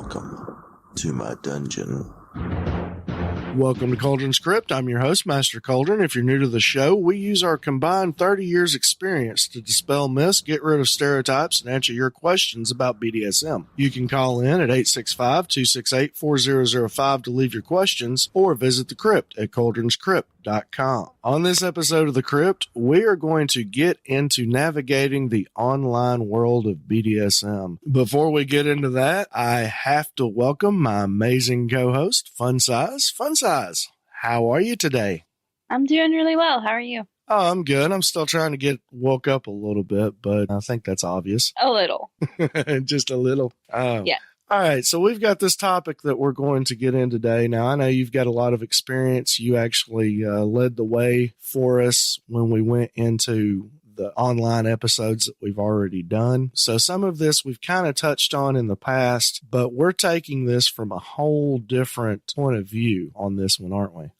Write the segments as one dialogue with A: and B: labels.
A: Welcome to my dungeon.
B: Welcome to Kuldrin's Krypt. I'm your host, Master Kuldrin. If you're new to the show, we use our combined 30 years experience to dispel myths, get rid of stereotypes, and answer your questions about BDSM. You can call in at 865-268-4005 to leave your questions, or visit the Krypt at kuldrinskrypt.com. On this episode of the Krypt, we are going to get into navigating the online world of BDSM. Before we get into that, I have to welcome my amazing co-host, Funsize. Funsize, how are you today?
C: I'm doing really well. How are you?
B: Oh, I'm good. I'm still trying to get woke up a little bit, but I think that's obvious.
C: A little.
B: Just a little.
C: Yeah.
B: All right, so we've got this topic that we're going to get in today. Now, I know you've got a lot of experience. You actually led the way for us when we went into the online episodes that we've already done. So some of this we've kind of touched on in the past, but we're taking this from a whole different point of view on this one, aren't we?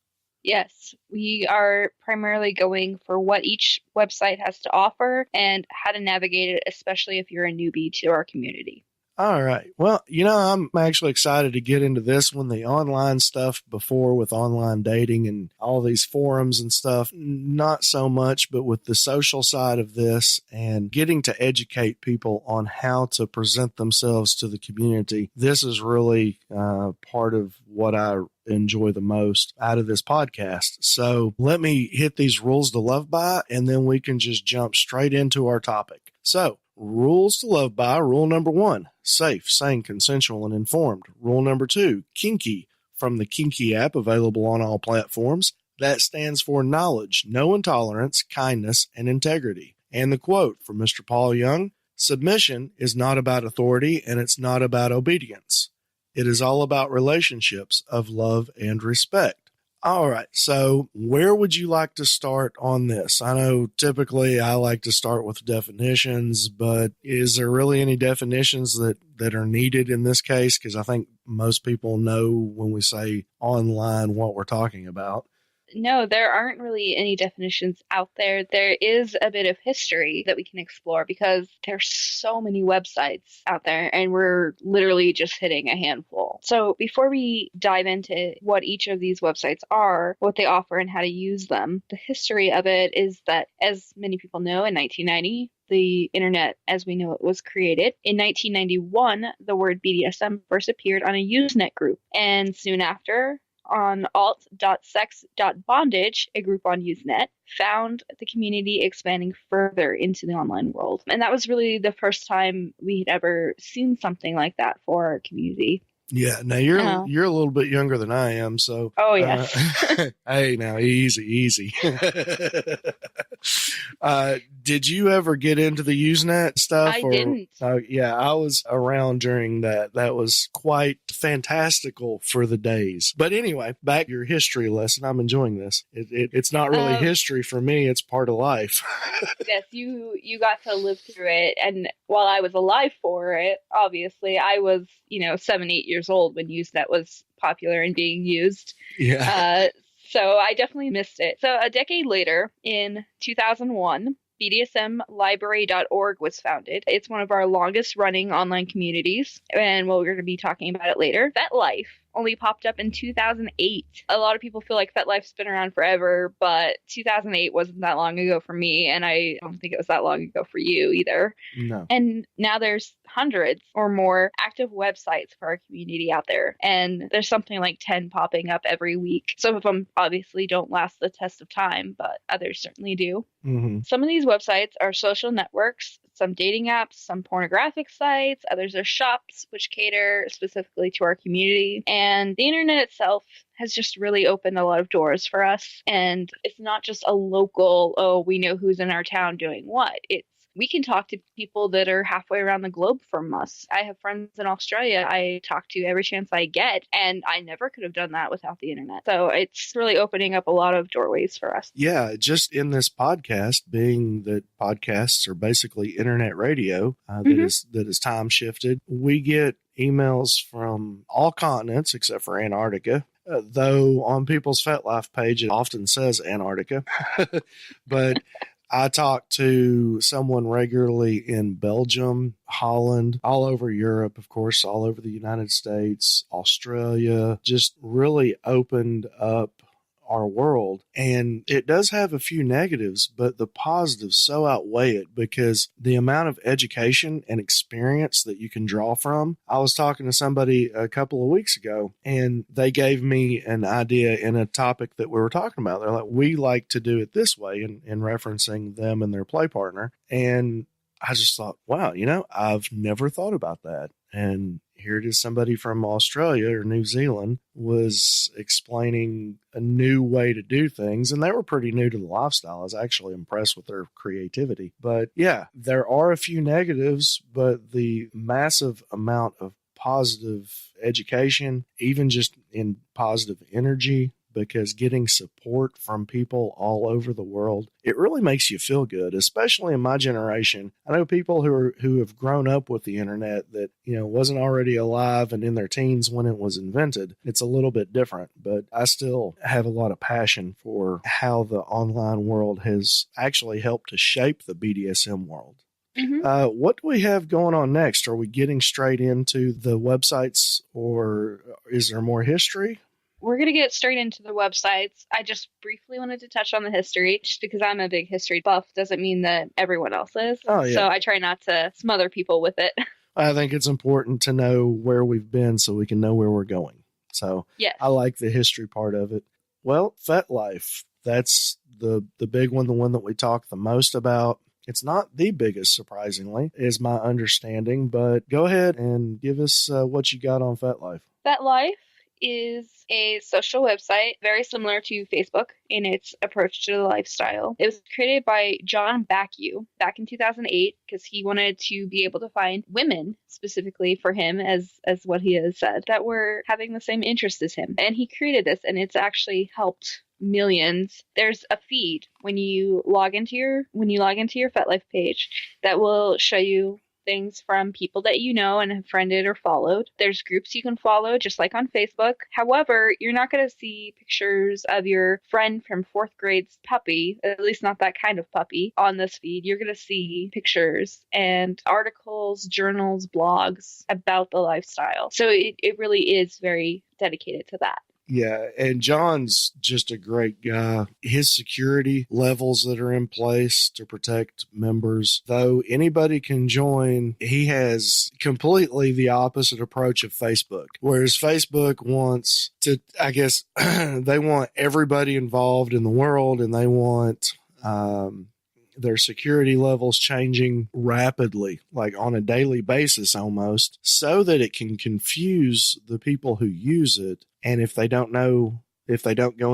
C: Yes, we are primarily going for what each website has to offer and how to navigate it, especially if you're a newbie to our community.
B: All right. Well, I'm actually excited to get into this one. The online stuff before with online dating and all these forums and stuff, not so much, but with the social side of this and getting to educate people on how to present themselves to the community. This is really part of what I enjoy the most out of this podcast. So let me hit these rules to love by, and then we can just jump straight into our topic. So, rules to love by. Rule number 1, safe, sane, consensual, and informed. Rule number 2, kinky, from the KNKI app available on all platforms. That stands for knowledge, no intolerance, kindness, and integrity. And the quote from Mr. Paul Young, submission is not about authority and it's not about obedience. It is all about relationships of love and respect. All right, so where would you like to start on this? I know typically I like to start with definitions, but is there really any definitions that are needed in this case? Because I think most people know when we say online what we're talking about.
C: No, there aren't really any definitions out there. There is a bit of history that we can explore because there's so many websites out there and we're literally just hitting a handful. So before we dive into what each of these websites are, what they offer and how to use them, the history of it is that, as many people know, in 1990, the internet as we know it was created. In 1991, the word BDSM first appeared on a Usenet group, and soon after, on alt.sex.bondage, a group on Usenet, found the community expanding further into the online world. And that was really the first time we had ever seen something like that for our community.
B: Yeah, now you're a little bit younger than I am, so.
C: Oh, yes.
B: Hey, now easy. Did you ever get into the Usenet stuff?
C: I didn't.
B: Yeah, I was around during that. That was quite fantastical for the days. But anyway, back to your history lesson. I'm enjoying this. It's not really history for me. It's part of life.
C: Yes, you got to live through it. And while I was alive for it, obviously, I was, 7, 8 years old when Usenet was popular and being used.
B: Yeah.
C: So I definitely missed it. So a decade later, in 2001, BDSMlibrary.org was founded. It's one of our longest running online communities, and we're going to be talking about it later. FetLife only popped up in 2008. A lot of people feel like FetLife's been around forever, but 2008 wasn't that long ago for me, and I don't think it was that long ago for you either.
B: No.
C: And now there's hundreds or more active websites for our community out there, and there's something like 10 popping up every week. Some of them obviously don't last the test of time, but others certainly do.
B: Mm-hmm.
C: Some of these websites are social networks, some dating apps, some pornographic sites, others are shops which cater specifically to our community. And the internet itself has just really opened a lot of doors for us. And it's not just a local, we know who's in our town doing what. We can talk to people that are halfway around the globe from us. I have friends in Australia I talk to every chance I get, and I never could have done that without the internet. So it's really opening up a lot of doorways for us.
B: Yeah, just in this podcast, being that podcasts are basically internet radio that is time shifted, we get emails from all continents except for Antarctica. Though on people's FetLife page, it often says Antarctica. But I talk to someone regularly in Belgium, Holland, all over Europe, of course, all over the United States, Australia, just really opened up our world. And it does have a few negatives, but the positives so outweigh it because the amount of education and experience that you can draw from. I was talking to somebody a couple of weeks ago and they gave me an idea in a topic that we were talking about. They're like, we like to do it this way, in referencing them and their play partner. And I just thought, wow, I've never thought about that. And here it is, somebody from Australia or New Zealand was explaining a new way to do things, and they were pretty new to the lifestyle. I was actually impressed with their creativity. But yeah, there are a few negatives, but the massive amount of positive education, even just in positive energy, because getting support from people all over the world, it really makes you feel good, especially in my generation. I know people who have grown up with the internet that, wasn't already alive and in their teens when it was invented. It's a little bit different, but I still have a lot of passion for how the online world has actually helped to shape the BDSM world.
C: Mm-hmm.
B: What do we have going on next? Are we getting straight into the websites, or is there more history?
C: We're going to get straight into the websites. I just briefly wanted to touch on the history. Just because I'm a big history buff doesn't mean that everyone else is.
B: Oh, yeah.
C: So I try not to smother people with it.
B: I think it's important to know where we've been so we can know where we're going. So
C: yes.
B: I like the history part of it. Well, FetLife, that's the big one, the one that we talk the most about. It's not the biggest, surprisingly, is my understanding, but go ahead and give us what you got on FetLife.
C: FetLife is a social website very similar to Facebook in its approach to the lifestyle. It was created by John Backu back in 2008 because he wanted to be able to find women specifically for him, as what he has said, that were having the same interest as him. And he created this, and it's actually helped millions. There's a feed when you log into your FetLife page that will show you things from people that you know and have friended or followed. There's groups you can follow, just like on Facebook. However, you're not going to see pictures of your friend from 4th grade's puppy, at least not that kind of puppy, on this feed. You're going to see pictures and articles, journals, blogs about the lifestyle. So it really is very dedicated to that.
B: Yeah, and John's just a great guy. His security levels that are in place to protect members, though anybody can join, he has completely the opposite approach of Facebook. Whereas Facebook wants to, I guess, they want everybody involved in the world, and they want their security levels changing rapidly, like on a daily basis almost, so that it can confuse the people who use it. And if they don't go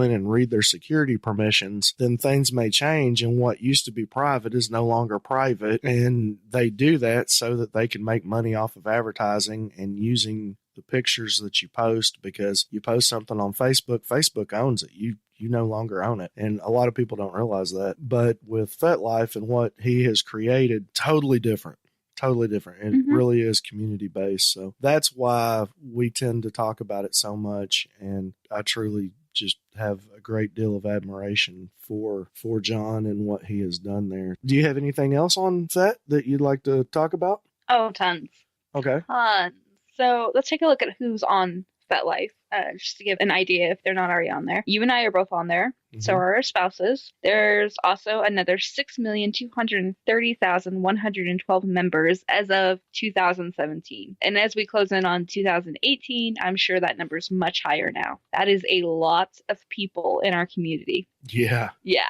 B: in and read their security permissions, then things may change, and what used to be private is no longer private. And they do that so that they can make money off of advertising and using the pictures that you post, because you post something on Facebook, Facebook owns it. You no longer own it. And a lot of people don't realize that. But with FetLife and what he has created, totally different. It really is community based. So that's why we tend to talk about it so much. And I truly just have a great deal of admiration for John and what he has done there. Do you have anything else on Fet that you'd like to talk about?
C: Oh, tons.
B: Okay.
C: So let's take a look at who's on FetLife, just to give an idea if they're not already on there. You and I are both on there. Mm-hmm. So are our spouses. There's also another 6,230,112 members as of 2017. And as we close in on 2018, I'm sure that number is much higher now. That is a lot of people in our community.
B: Yeah.
C: Yeah.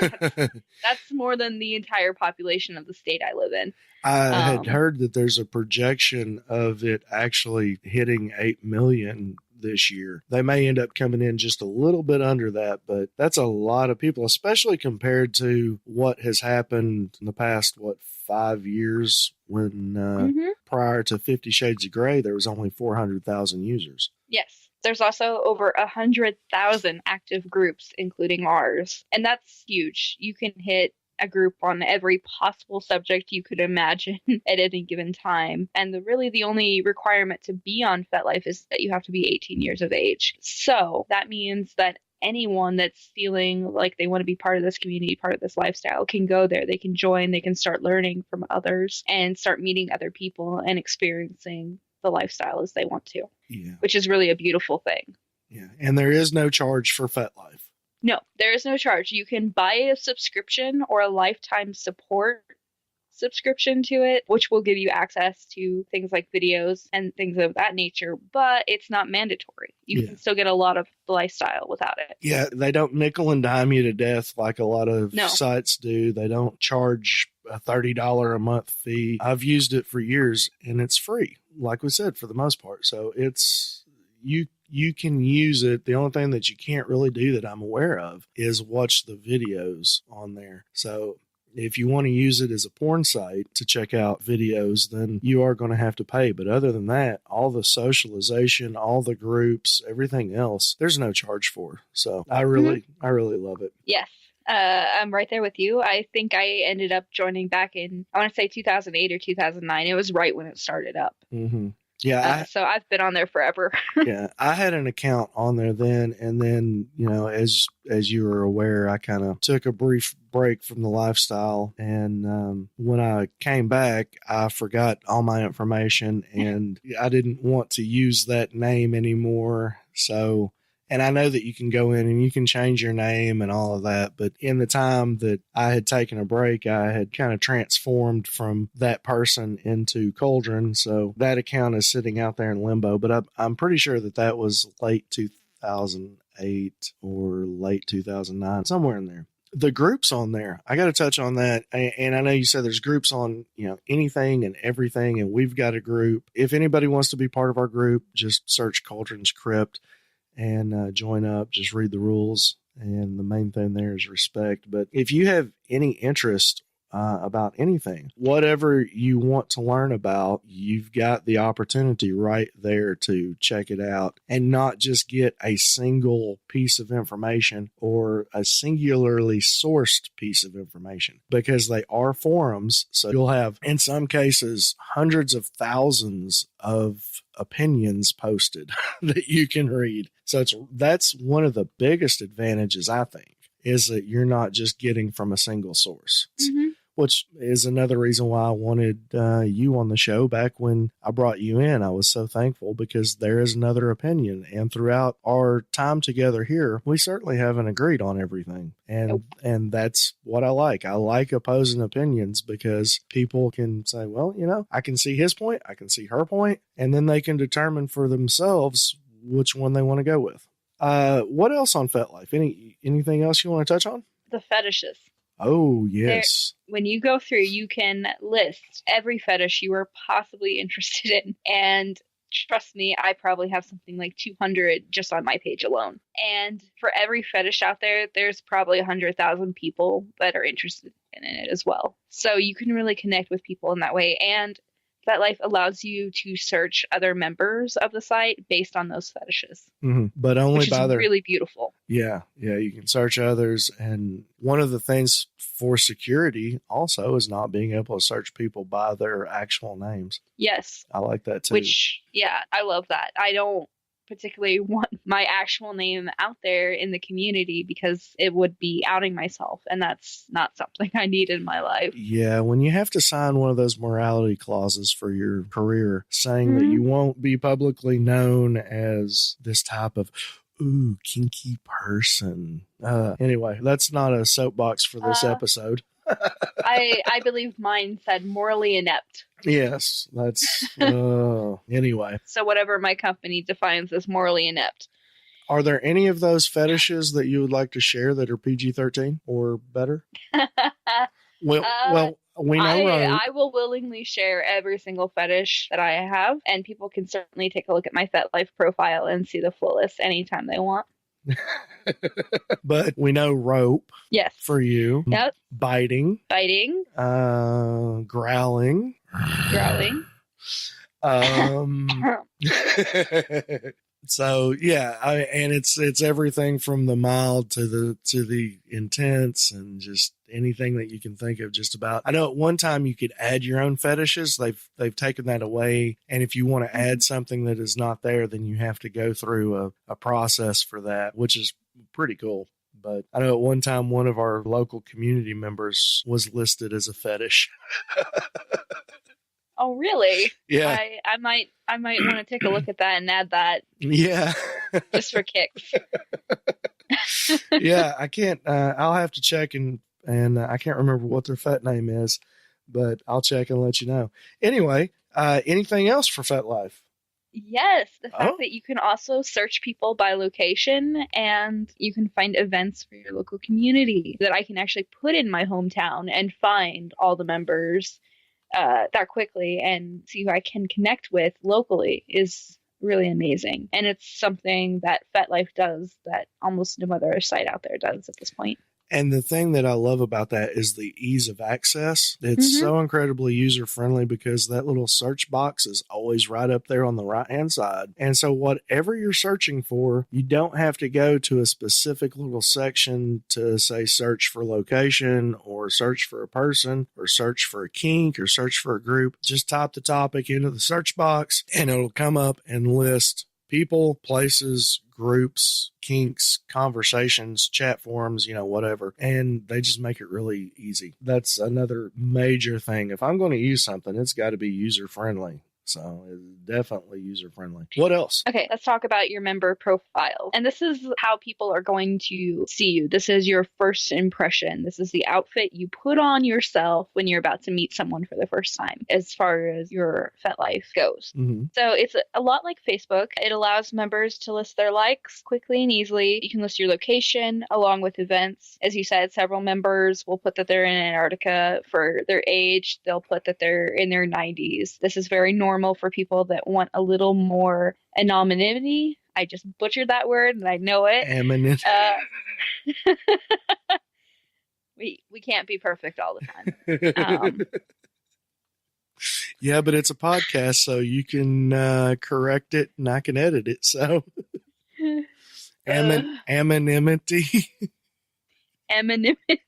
C: That's more than the entire population of the state I live in.
B: I had heard that there's a projection of it actually hitting 8 million this year. They may end up coming in just a little bit under that, but that's a lot of people, especially compared to what has happened in the past, 5 years when prior to 50 Shades of Grey, there was only 400,000 users.
C: Yes. There's also over 100,000 active groups, including ours. And that's huge. You can hit a group on every possible subject you could imagine at any given time. And the only requirement to be on FetLife is that you have to be 18 years of age. So that means that anyone that's feeling like they want to be part of this community, part of this lifestyle, can go there. They can join, they can start learning from others and start meeting other people and experiencing the lifestyle as they want to, which is really a beautiful thing.
B: Yeah. And there is no charge for FetLife.
C: No, there is no charge. You can buy a subscription or a lifetime support subscription to it, which will give you access to things like videos and things of that nature, but it's not mandatory. You can still get a lot of the lifestyle without it.
B: Yeah, they don't nickel and dime you to death like a lot of sites do. They don't charge a $30 a month fee. I've used it for years and it's free, like we said, for the most part. So it's you can use it. The only thing that you can't really do that I'm aware of is watch the videos on there. So if you want to use it as a porn site to check out videos, then you are going to have to pay. But other than that, all the socialization, all the groups, everything else, there's no charge for. So I really love it.
C: Yes. I'm right there with you. I think I ended up joining back in, I want to say 2008 or 2009. It was right when it started up.
B: Mm-hmm. Yeah.
C: So I've been on there forever.
B: Yeah. I had an account on there then. And then, as you were aware, I kind of took a brief break from the lifestyle. And when I came back, I forgot all my information and I didn't want to use that name anymore. So, and I know that you can go in and you can change your name and all of that. But in the time that I had taken a break, I had kind of transformed from that person into Kuldrin. So that account is sitting out there in limbo. But I'm pretty sure that was late 2008 or late 2009, somewhere in there. The groups on there, I got to touch on that. And I know you said there's groups on, anything and everything. And we've got a group. If anybody wants to be part of our group, just search Kuldrin's Krypt and join up, just read the rules. And the main thing there is respect. But if you have any interest about anything, whatever you want to learn about, you've got the opportunity right there to check it out and not just get a single piece of information or a singularly sourced piece of information, because they are forums. So you'll have, in some cases, hundreds of thousands of opinions posted that you can read. So that's one of the biggest advantages, I think, is that you're not just getting from a single source. Mm-hmm. Which is another reason why I wanted you on the show back when I brought you in. I was so thankful because there is another opinion. And throughout our time together here, we certainly haven't agreed on everything. And that's what I like. I like opposing opinions because people can say, well, I can see his point, I can see her point, and then they can determine for themselves which one they want to go with. What else on FetLife? Anything else you want to touch on?
C: The fetishes.
B: Oh, yes.
C: When you go through, you can list every fetish you are possibly interested in. And trust me, I probably have something like 200 just on my page alone. And for every fetish out there, there's probably 100,000 people that are interested in it as well. So you can really connect with people in that way. And FetLife allows you to search other members of the site based on those fetishes.
B: Mm-hmm. But only
C: which
B: by
C: is really beautiful.
B: Yeah, you can search others. And one of the things for security also is not being able to search people by their actual names.
C: Yes.
B: I like that too.
C: Which, I love that. I don't particularly want my actual name out there in the community because it would be outing myself, and that's not something I need in my life. Yeah,
B: when you have to sign one of those morality clauses for your career saying that you won't be publicly known as this type of kinky person. Anyway, that's not a soapbox for this episode.
C: I believe mine said morally inept.
B: Yes, that's anyway.
C: So whatever my company defines as morally inept.
B: Are there any of those fetishes that you would like to share that are PG-13 or better? Well, we know
C: I will willingly share every single fetish that I have, and people can certainly take a look at my FetLife profile and see the full list anytime they want.
B: But we know rope.
C: Yes.
B: For you.
C: Yep.
B: Biting. Growling. So and it's everything from the mild to the intense, and just anything that you can think of. Just about. I know at one time you could add your own fetishes. They've taken that away, and if you want to add something that is not there, then you have to go through a process for that, which is pretty cool. But I know at one time one of our local community members was listed as a fetish.
C: Oh, really?
B: Yeah.
C: I might want to take a look at that and add that.
B: Yeah.
C: Just for kicks.
B: Yeah, I can't. I'll have to check and I can't remember what their fet name is, but I'll check and let you know. Anyway, anything else for FetLife?
C: Yes, the fact that you can also search people by location and you can find events for your local community that I can actually put in my hometown and find all the members that quickly and see who I can connect with locally is really amazing. And it's something that FetLife does that almost no other site out there does at this point.
B: And the thing that I love about that is the ease of access. It's so incredibly user-friendly because that little search box is always right up there on the right-hand side. And so whatever you're searching for, you don't have to go to a specific little section to, say, search for location or search for a person or search for a kink or search for a group. Just type the topic into the search box and it'll come up and list people, places, groups, kinks, conversations, chat forums, whatever. And they just make it really easy. That's another major thing. If I'm going to use something, it's got to be user friendly. So it's definitely user friendly. What else?
C: Okay, let's talk about your member profile. And this is how people are going to see you. This is your first impression. This is the outfit you put on yourself when you're about to meet someone for the first time, as far as your FetLife goes. So it's a lot like Facebook. It allows members to list their likes quickly and easily. You can list your location along with events. As you said, several members will put that they're in Antarctica for their age. They'll put that they're in their 90s. This is very normal for people that want a little more anonymity. I just butchered that word and I know it. We can't be perfect all the time.
B: Yeah, but it's a podcast, so you can correct it and I can edit it. So anonymity.
C: Anonymity.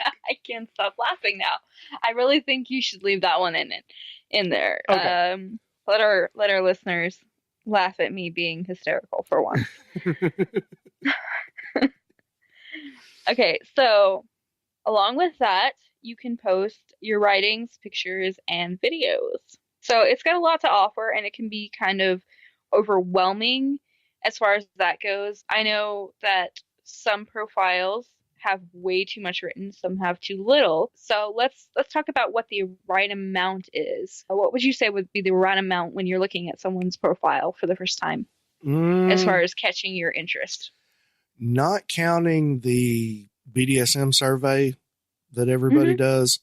C: I can't stop laughing now. I really think you should leave that one in there.
B: Okay.
C: Let our listeners laugh at me being hysterical for once. Okay, so along with that, you can post your writings, pictures, and videos. So it's got a lot to offer, and it can be kind of overwhelming as far as that goes. I know that some profiles have way too much written, some have too little. So let's talk about what the right amount is. What would you say would be the right amount when you're looking at someone's profile for the first time, as far as catching your interest?
B: Not counting the BDSM survey that everybody does,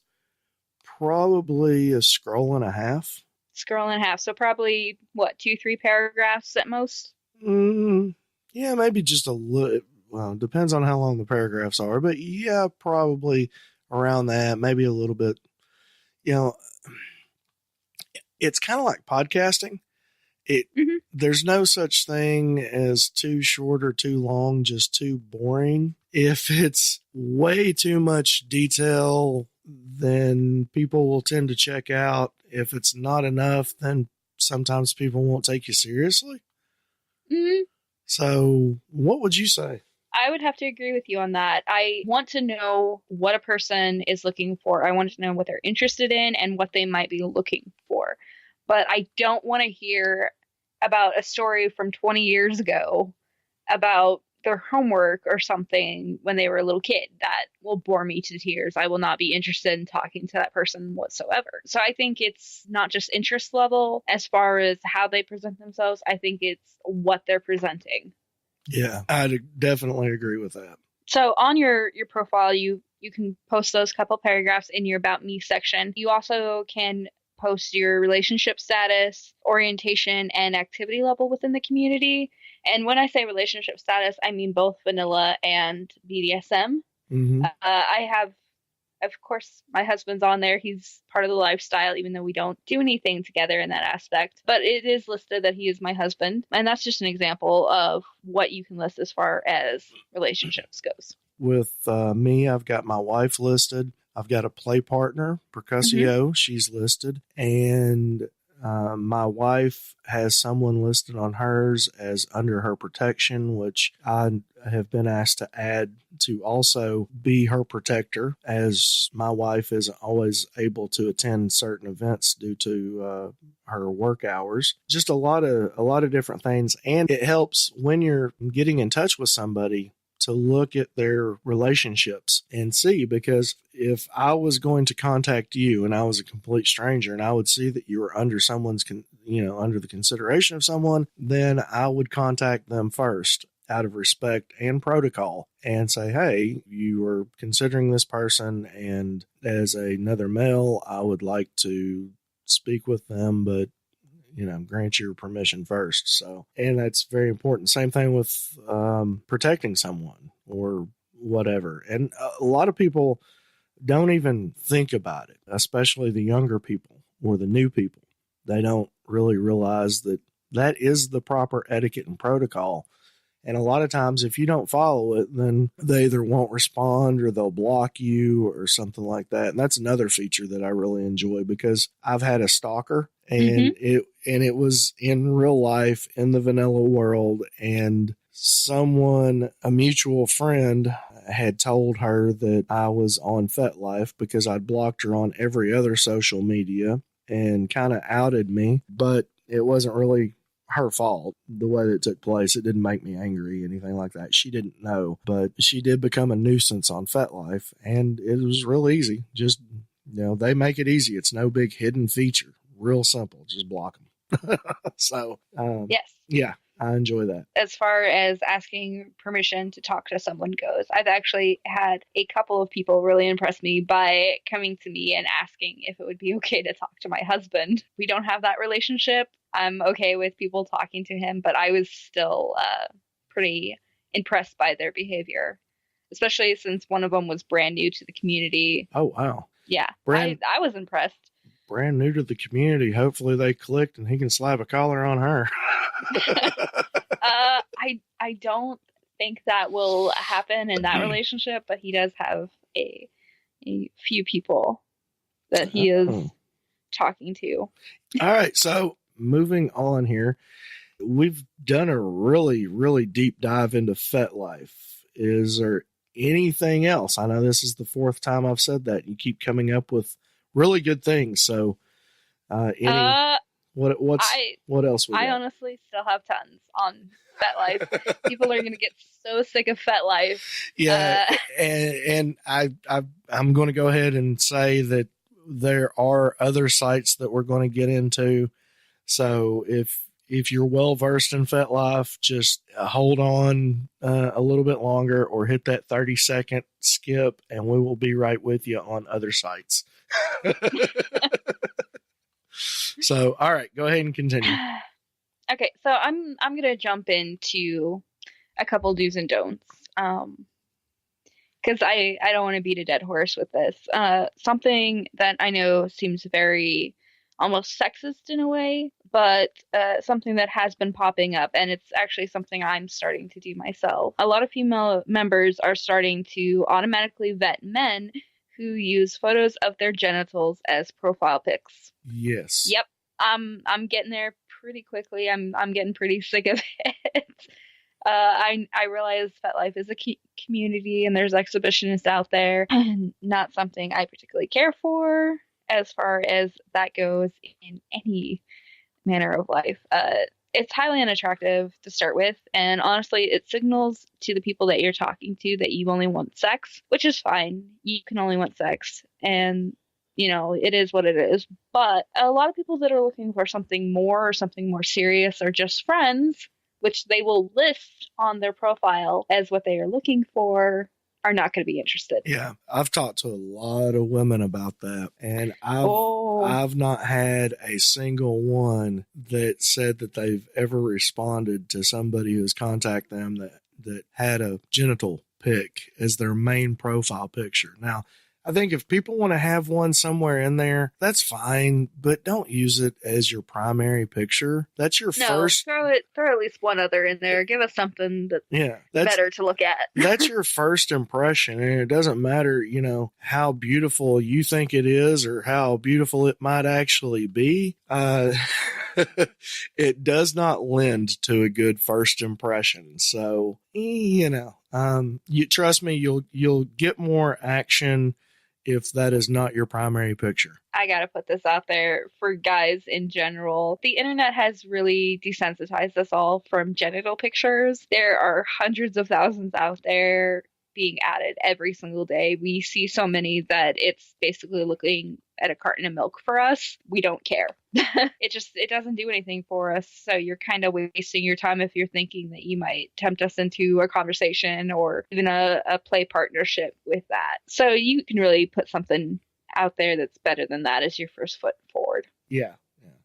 B: probably a scroll and a half.
C: Scroll and a half. So probably, 2-3 paragraphs at most?
B: Yeah, maybe just a little. Well, it depends on how long the paragraphs are, but yeah, probably around that, maybe a little bit. It's kind of like podcasting. There's no such thing as too short or too long, just too boring. If it's way too much detail, then people will tend to check out. If it's not enough, then sometimes people won't take you seriously. So what would you say?
C: I would have to agree with you on that. I want to know what a person is looking for. I want to know what they're interested in and what they might be looking for. But I don't want to hear about a story from 20 years ago about their homework or something when they were a little kid. That will bore me to tears. I will not be interested in talking to that person whatsoever. So I think it's not just interest level as far as how they present themselves. I think it's what they're presenting.
B: Yeah, I definitely agree with that.
C: So on your profile, you can post those couple paragraphs in your About Me section. You also can post your relationship status, orientation, and activity level within the community. And when I say relationship status, I mean both vanilla and BDSM. I have, of course, my husband's on there. He's part of the lifestyle, even though we don't do anything together in that aspect. But it is listed that he is my husband. And that's just an example of what you can list as far as relationships goes.
B: With me, I've got my wife listed. I've got a play partner, Percussio. She's listed. And my wife has someone listed on hers as under her protection, which I have been asked to add to also be her protector, as my wife isn't always able to attend certain events due to her work hours. Just a lot of different things. And it helps when you're getting in touch with somebody to look at their relationships and see, because if I was going to contact you and I was a complete stranger and I would see that you were under someone's, under the consideration of someone, then I would contact them first out of respect and protocol and say, hey, you are considering this person, and as another male, I would like to speak with them, but grant your permission first. So, and that's very important. Same thing with protecting someone or whatever. And a lot of people don't even think about it, especially the younger people or the new people. They don't really realize that that is the proper etiquette and protocol. And a lot of times, if you don't follow it, then they either won't respond or they'll block you or something like that. And that's another feature that I really enjoy, because I've had a stalker, and it was in real life in the vanilla world. And a mutual friend had told her that I was on FetLife because I'd blocked her on every other social media and kind of outed me, but it wasn't really her fault. The way that it took place, it didn't make me angry, anything like that. She didn't know, but she did become a nuisance on FetLife, and it was real easy. Just, they make it easy. It's no big hidden feature. Real simple. Just block them. So,
C: yes.
B: Yeah, I enjoy that.
C: As far as asking permission to talk to someone goes, I've actually had a couple of people really impress me by coming to me and asking if it would be okay to talk to my husband. We don't have that relationship. I'm okay with people talking to him, but I was still pretty impressed by their behavior, especially since one of them was brand new to the community.
B: Oh, wow.
C: Yeah, I was impressed.
B: Brand new to the community. Hopefully they clicked and he can slap a collar on her.
C: I don't think that will happen in that relationship, but he does have a few people that he is talking to. All
B: right, so moving on here, we've done a really, really deep dive into FetLife. Is there anything else? I know this is the fourth time I've said that. You keep coming up with really good things. So, what else?
C: I honestly still have tons on FetLife. People are going to get so sick of FetLife.
B: Yeah, and I'm going to go ahead and say that there are other sites that we're going to get into. So if you're well versed in FetLife, just hold on a little bit longer, or hit that 30-second skip, and we will be right with you on other sites. So, all right, go ahead and continue.
C: Okay, so I'm going to jump into a couple do's and don'ts, because I don't want to beat a dead horse with this. Something that I know seems very almost sexist in a way, but something that has been popping up, and it's actually something I'm starting to do myself. A lot of female members are starting to automatically vet men who use photos of their genitals as profile pics.
B: Yes.
C: Yep. I'm getting there pretty quickly. I'm getting pretty sick of it. I realize FetLife is a community and there's exhibitionists out there, and not something I particularly care for as far as that goes in any manner of life. It's highly unattractive to start with, and honestly, it signals to the people that you're talking to that you only want sex, which is fine. You can only want sex, and it is what it is. But a lot of people that are looking for something more or something more serious, or just friends, which they will list on their profile as what they are looking for, are not going to be interested.
B: Yeah, I've talked to a lot of women about that, and I've not had a single one that said that they've ever responded to somebody who's contacted them that had a genital pic as their main profile picture. Now, I think if people want to have one somewhere in there, that's fine, but don't use it as your primary picture. That's your first.
C: Throw at least one other in there. Give us something that's better to look at.
B: That's your first impression, and it doesn't matter, how beautiful you think it is or how beautiful it might actually be. it does not lend to a good first impression. So, you trust me, you'll get more action if that is not your primary picture.
C: I gotta put this out there for guys in general. The internet has really desensitized us all from genital pictures. There are hundreds of thousands out there being added every single day. We see so many that it's basically looking at a carton of milk for us. We don't care. It doesn't do anything for us. So you're kind of wasting your time if you're thinking that you might tempt us into a conversation or even a play partnership with that. So you can really put something out there that's better than that as your first foot forward.
B: Yeah,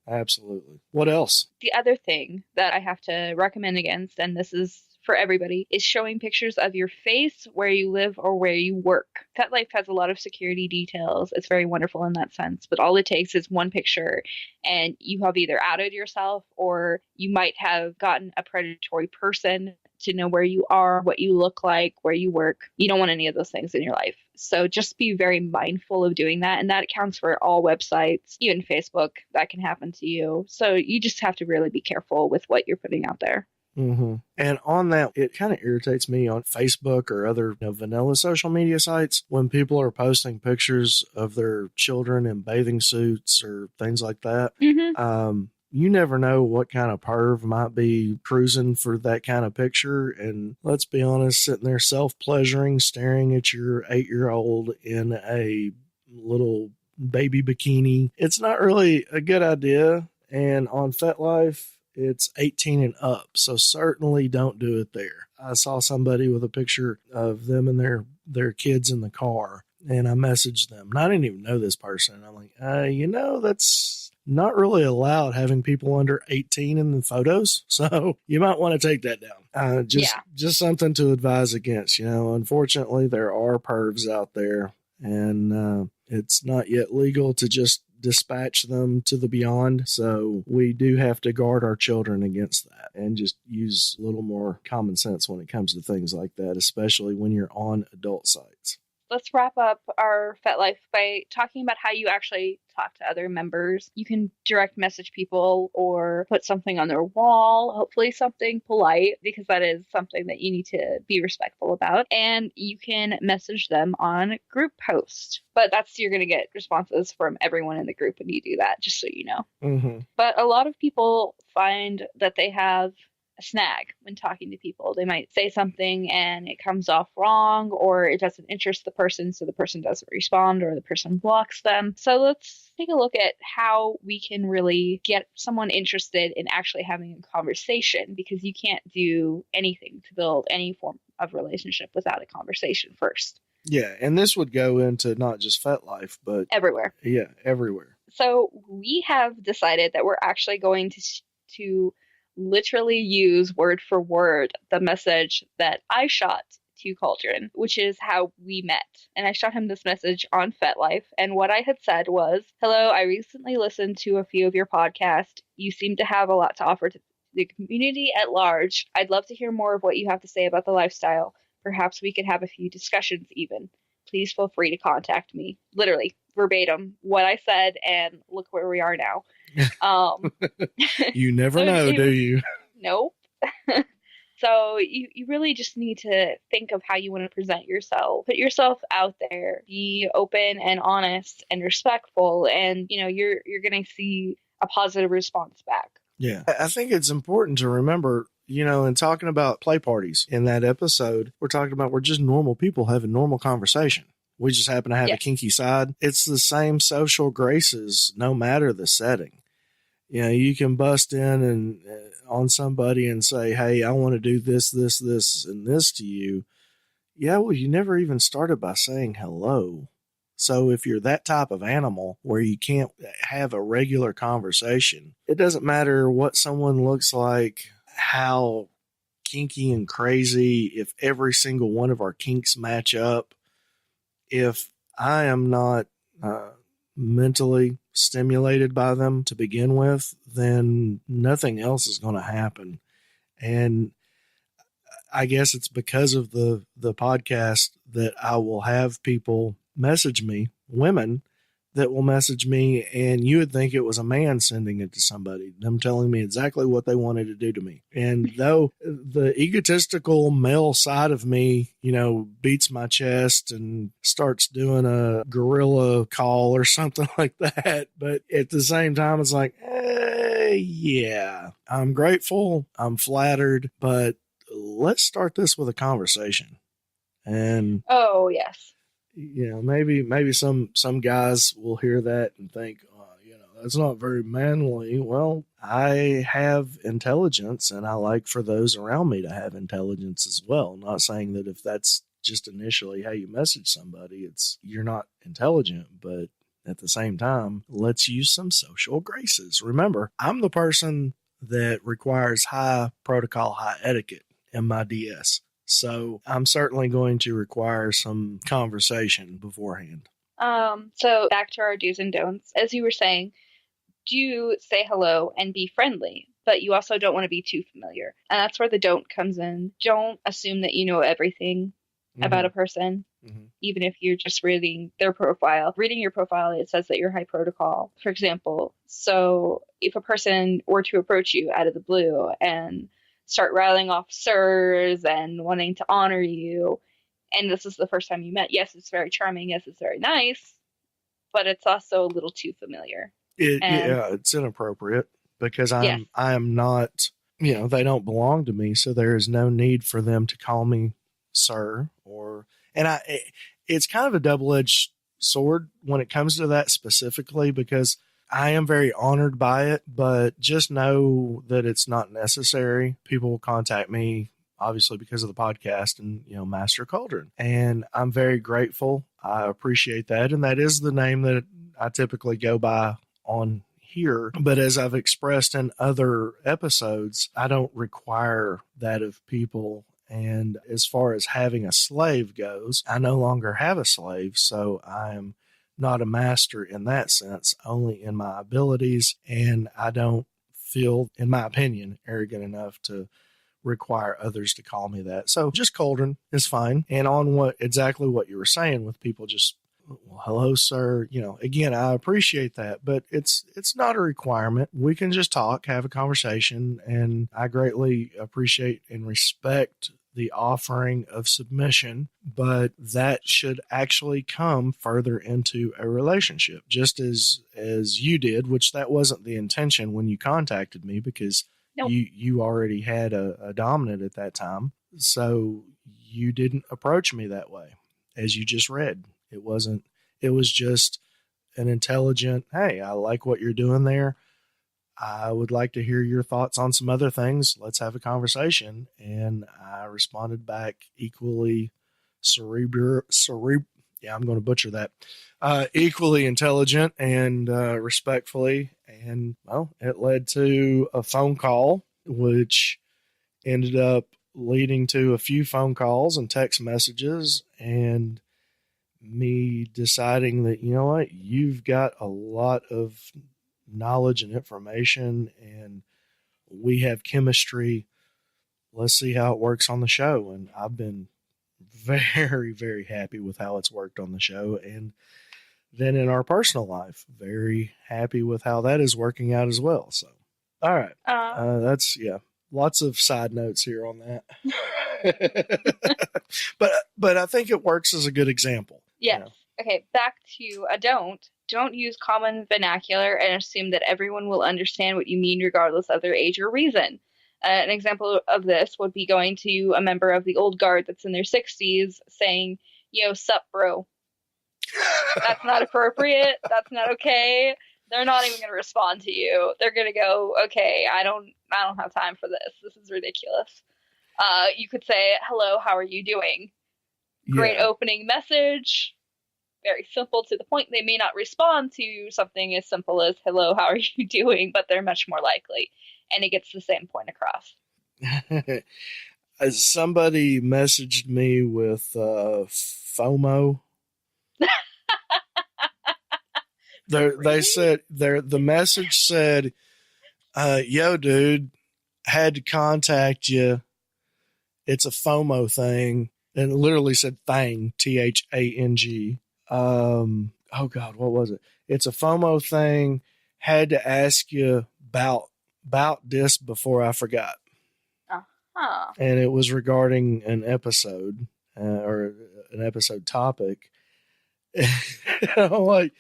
B: absolutely. What else?
C: The other thing that I have to recommend against, and this is for everybody, is showing pictures of your face, where you live, or where you work. FetLife has a lot of security details. It's very wonderful in that sense, but all it takes is one picture and you have either outed yourself or you might have gotten a predatory person to know where you are, what you look like, where you work. You don't want any of those things in your life. So just be very mindful of doing that. And that accounts for all websites, even Facebook, that can happen to you. So you just have to really be careful with what you're putting out there.
B: Mm-hmm. And on that, it kind of irritates me on Facebook or other vanilla social media sites when people are posting pictures of their children in bathing suits or things like that.
C: Mm-hmm.
B: You never know what kind of perv might be cruising for that kind of picture. And let's be honest, sitting there self-pleasuring, staring at your 8-year-old in a little baby bikini, it's not really a good idea. And on FetLife, it's 18 and up, so certainly don't do it there. I saw somebody with a picture of them and their kids in the car, and I messaged them. And I didn't even know this person. I'm like, that's not really allowed, having people under 18 in the photos, so you might want to take that down. Just something to advise against. Unfortunately, there are pervs out there, and it's not yet legal to just dispatch them to the beyond. So we do have to guard our children against that and just use a little more common sense when it comes to things like that, especially when you're on adult sites.
C: Let's wrap up our FetLife by talking about how you actually talk to other members. You can direct message people or put something on their wall, hopefully something polite, because that is something that you need to be respectful about. And you can message them on group post. But you're going to get responses from everyone in the group when you do that, just so you know.
B: Mm-hmm.
C: But a lot of people find that they have a snag when talking to people. They might say something and it comes off wrong, or it doesn't interest the person, so the person doesn't respond, or the person blocks them. So let's take a look at how we can really get someone interested in actually having a conversation, because you can't do anything to build any form of relationship without a conversation first.
B: Yeah, and this would go into not just FetLife, but
C: everywhere.
B: Yeah, everywhere.
C: So we have decided that we're actually going to literally use word for word the message that I shot to Kuldrin, which is how we met. And I shot him this message on FetLife, and what I had said was, "Hello, I recently listened to a few of your podcasts. You seem to have a lot to offer to the community at large. I'd love to hear more of what you have to say about the lifestyle. Perhaps we could have a few discussions even. Please feel free to contact me." Literally, verbatim, what I said, and look where we are now.
B: You never know, do you?
C: Nope. So you really just need to think of how you want to present yourself. Put yourself out there. Be open and honest and respectful, and you're going to see a positive response back.
B: Yeah. I think it's important to remember, in talking about play parties in that episode, we're talking about we're just normal people having normal conversation. We just happen to have a kinky side. It's the same social graces, no matter the setting. You can bust in and on somebody and say, "Hey, I want to do this, this, this, and this to you." Yeah, well, you never even started by saying hello. So if you're that type of animal where you can't have a regular conversation, it doesn't matter what someone looks like, how kinky and crazy, if every single one of our kinks match up. If I am not mentally stimulated by them to begin with, then nothing else is going to happen. And I guess it's because of the podcast that I will have people message me, women, that will message me, and you would think it was a man sending it to somebody, them telling me exactly what they wanted to do to me. And though the egotistical male side of me, beats my chest and starts doing a gorilla call or something like that, but at the same time, it's like, yeah, I'm grateful, I'm flattered, but let's start this with a conversation. And
C: oh yes,
B: maybe some guys will hear that and think, that's not very manly. Well, I have intelligence, and I like for those around me to have intelligence as well. Not saying that if that's just initially how you message somebody, you're not intelligent, but at the same time, let's use some social graces. Remember, I'm the person that requires high protocol, high etiquette in my DS. So I'm certainly going to require some conversation beforehand.
C: So back to our do's and don'ts. As you were saying, do say hello and be friendly, but you also don't want to be too familiar. And that's where the don't comes in. Don't assume that you know everything about a person, even if you're just reading their profile. Reading your profile, it says that you're high protocol, for example. So if a person were to approach you out of the blue and start rattling off sirs and wanting to honor you, and this is the first time you met, yes, it's very charming, yes, it's very nice, but it's also a little too familiar.
B: It's inappropriate because I am not, they don't belong to me, so there is no need for them to call me sir it's kind of a double-edged sword when it comes to that specifically, because I am very honored by it, but just know that it's not necessary. People will contact me, obviously, because of the podcast and, Master Kuldrin. And I'm very grateful. I appreciate that. And that is the name that I typically go by on here. But as I've expressed in other episodes, I don't require that of people. And as far as having a slave goes, I no longer have a slave. So I am not a master in that sense, only in my abilities. And I don't feel, in my opinion, arrogant enough to require others to call me that. So just Kuldrin is fine. And on exactly what you were saying with people just, well, hello, sir. Again, I appreciate that, but it's not a requirement. We can just talk, have a conversation. And I greatly appreciate and respect the offering of submission, but that should actually come further into a relationship, just as you did, which that wasn't the intention when you contacted me, because you already had a dominant at that time. So you didn't approach me that way, as you just read. It was just an intelligent, hey, I like what you're doing there. I would like to hear your thoughts on some other things. Let's have a conversation. And I responded back equally I'm going to butcher that. Equally intelligent and respectfully. And, well, it led to a phone call, which ended up leading to a few phone calls and text messages, and me deciding that, you know what, you've got a lot of knowledge and information, and we have chemistry. Let's see how it works on the show. And I've been very, very happy with how it's worked on the show. And then in our personal life, very happy with how that is working out as well. So, all right. That's, lots of side notes here on that. but I think it works as a good example.
C: Yes. Okay, back to a don't. Don't use common vernacular and assume that everyone will understand what you mean regardless of their age or reason. An example of this would be going to a member of the old guard that's in their 60s saying, yo, sup, bro. That's not appropriate. That's not okay. They're not even going to respond to you. They're going to go, okay, I don't have time for this. This is ridiculous. You could say, hello, how are you doing? Great opening message. Very simple, to the point. They may not respond to something as simple as, hello, how are you doing? But they're much more likely. And it gets the same point across.
B: Somebody messaged me with FOMO. They said, the message said, yo, dude, had to contact you. It's a FOMO thing. And it literally said thang, THANG. Oh God, what was it? It's a FOMO thing. Had to ask you about this before I forgot.
C: Uh-huh.
B: And it was regarding an episode or an episode topic. I'm like,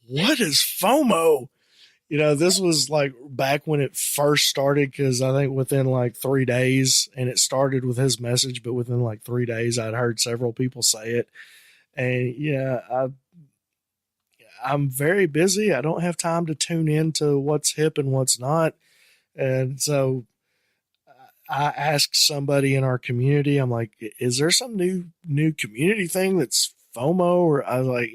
B: what is FOMO? This was like back when it first started, because I think within like 3 days, and it started with his message, but within like 3 days, I'd heard several people say it. And I'm very busy. I don't have time to tune into what's hip and what's not. And so I asked somebody in our community, I'm like, is there some new community thing that's FOMO? Or I was like,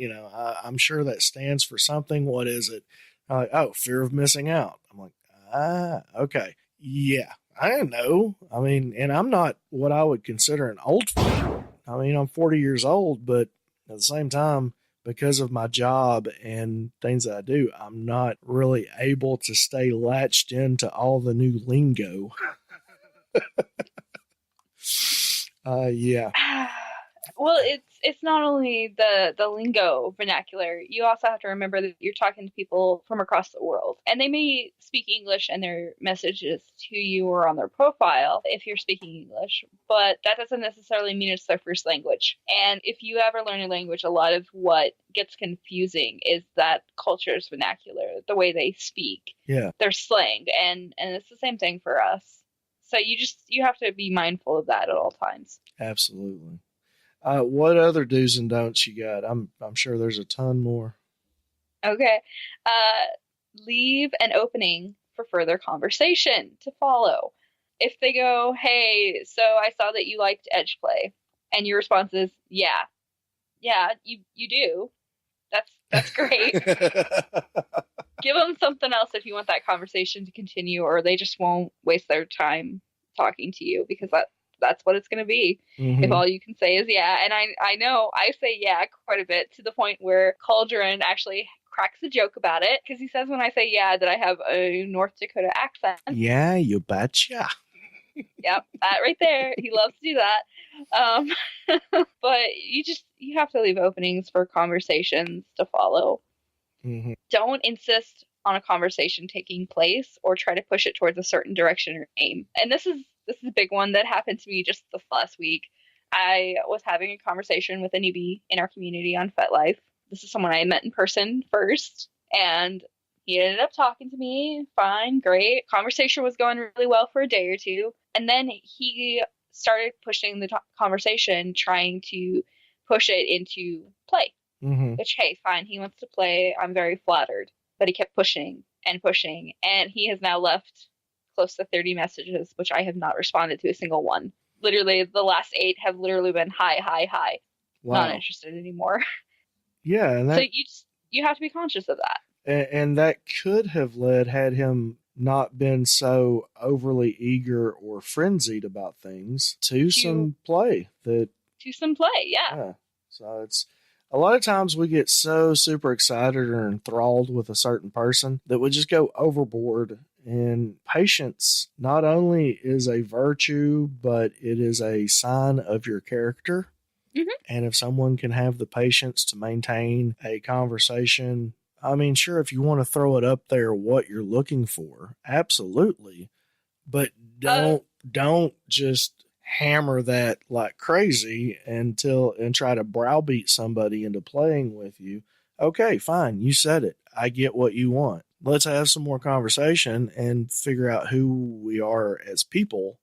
B: I'm sure that stands for something. What is it? I'm like, oh, fear of missing out. I'm like, okay. Yeah, I didn't know. I mean, and I'm not what I would consider an old fool. I mean, I'm 40 years old, but at the same time, because of my job and things that I do, I'm not really able to stay latched into all the new lingo. Yeah.
C: Well, it's not only the lingo vernacular. You also have to remember that you're talking to people from across the world, and they may speak English in their messages to you or on their profile if you're speaking English, but that doesn't necessarily mean it's their first language. And if you ever learn a language, a lot of what gets confusing is that culture's vernacular, the way they speak, their slang, and it's the same thing for us. So you have to be mindful of that at all times.
B: Absolutely. What other do's and don'ts you got? I'm sure there's a ton more.
C: Okay. Leave an opening for further conversation to follow. If they go, hey, so I saw that you liked edge play, and your response is, yeah, you do. That's great. Give them something else if you want that conversation to continue, or they just won't waste their time talking to you, because that's what it's going to be. If all you can say is yeah. And I know I say yeah quite a bit, to the point where Kuldrin actually cracks a joke about it, because he says when I say yeah that I have a North Dakota accent.
B: Yeah, you betcha.
C: Yep, that right there. He loves to do that. But you have to leave openings for conversations to follow. Don't insist on a conversation taking place or try to push it towards a certain direction or aim. And this is a big one that happened to me just this last week. I was having a conversation with a newbie in our community on FetLife. This is someone I met in person first, and he ended up talking to me. Fine, great. Conversation was going really well for a day or two. And then he started pushing the conversation, trying to push it into play. Which, hey, fine, he wants to play. I'm very flattered. But he kept pushing and pushing, and he has now left close to 30 messages, which I have not responded to a single one. Literally, the last 8 have literally been hi. Wow. Not interested anymore.
B: Yeah, and that,
C: so you have to be conscious of that.
B: And that could have led, had him not been so overly eager or frenzied about things, to some play.
C: Yeah.
B: So it's a lot of times we get so super excited or enthralled with a certain person that we just go overboard. And patience not only is a virtue, but it is a sign of your character. And if someone can have the patience to maintain a conversation, I mean, sure, if you want to throw it up there, what you're looking for, absolutely. But don't just hammer that like crazy and try to browbeat somebody into playing with you. Okay, fine. You said it. I get what you want. Let's have some more conversation and figure out who we are as people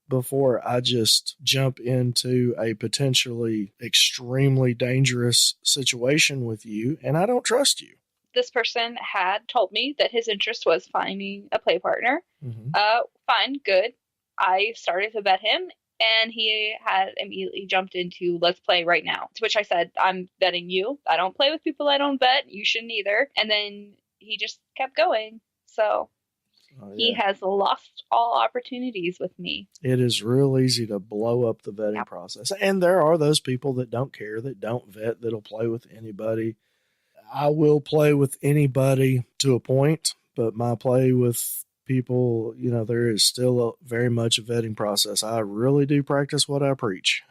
B: before I just jump into a potentially extremely dangerous situation with you and I don't trust you.
C: This person had told me that his interest was finding a play partner. Fine, good. I started to vet him, and he had immediately jumped into let's play right now. To which I said, I'm vetting you. I don't play with people I don't vet. You shouldn't either. And then he just kept going. So he has lost all opportunities with me.
B: It is real easy to blow up the vetting process. And there are those people that don't care, that don't vet, that'll play with anybody. I will play with anybody to a point, but my play with people, there is still very much a vetting process. I really do practice what I preach.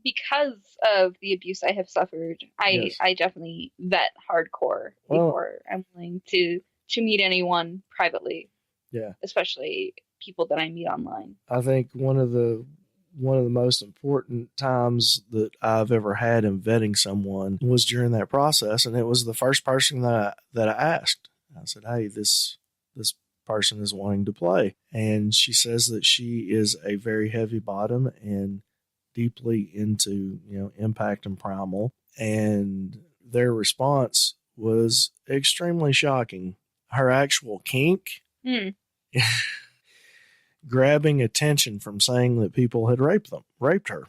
C: because of the abuse I have suffered,
B: Yes.
C: I definitely vet hardcore
B: Well,
C: before I'm willing to meet anyone privately,
B: yeah.
C: especially people that I meet online.
B: I think one of the most important times that I've ever had in vetting someone was during that process, and it was the first person that I asked. I said, "Hey, this person is wanting to play," and she says that she is a very heavy bottom and deeply into impact and primal, and their response was extremely shocking. Her actual kink. Grabbing attention from saying that people had raped her.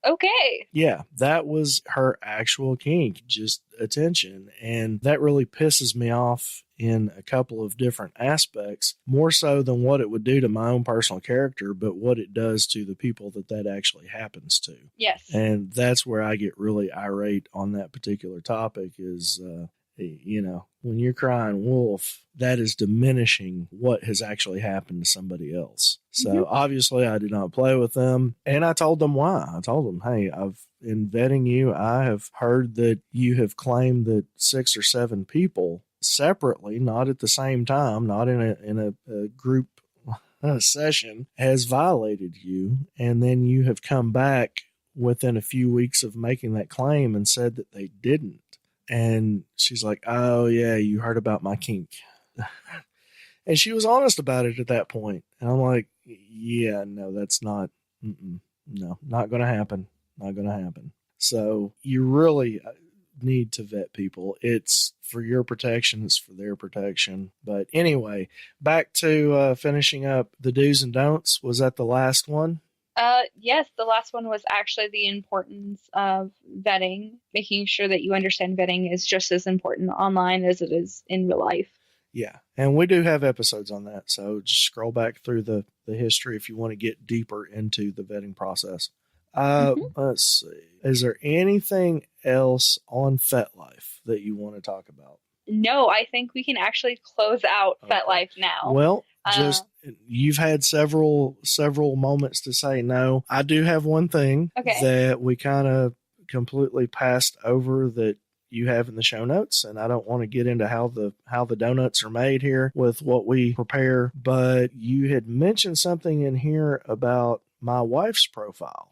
C: Okay.
B: Yeah, that was her actual kink, just attention. And that really pisses me off in a couple of different aspects, more so than what it would do to my own personal character, but what it does to the people that actually happens to.
C: Yes.
B: And that's where I get really irate on that particular topic is, when you're crying wolf, that is diminishing what has actually happened to somebody else. So obviously I did not play with them. And I told them why. I told them, hey, in vetting you, I have heard that you have claimed that 6 or 7 people separately, not at the same time, not in a group session, has violated you. And then you have come back within a few weeks of making that claim and said that they didn't. And she's like, oh, yeah, you heard about my kink. And she was honest about it at that point. And I'm like, yeah, no, that's not, not going to happen. Not going to happen. So you really need to vet people. It's for your protection. It's for their protection. But anyway, back to finishing up the do's and don'ts. Was that the last one?
C: Yes, the last one was actually the importance of vetting, making sure that you understand vetting is just as important online as it is in real life.
B: Yeah, and we do have episodes on that, so just scroll back through the history if you want to get deeper into the vetting process. Let's see. Is there anything else on FetLife that you want to talk about?
C: No, I think we can actually close out FetLife now.
B: Well, you've had several moments to say no. I do have one thing that we kind of completely passed over that you have in the show notes, and I don't want to get into how the donuts are made here with what we prepare, but you had mentioned something in here about my wife's profile.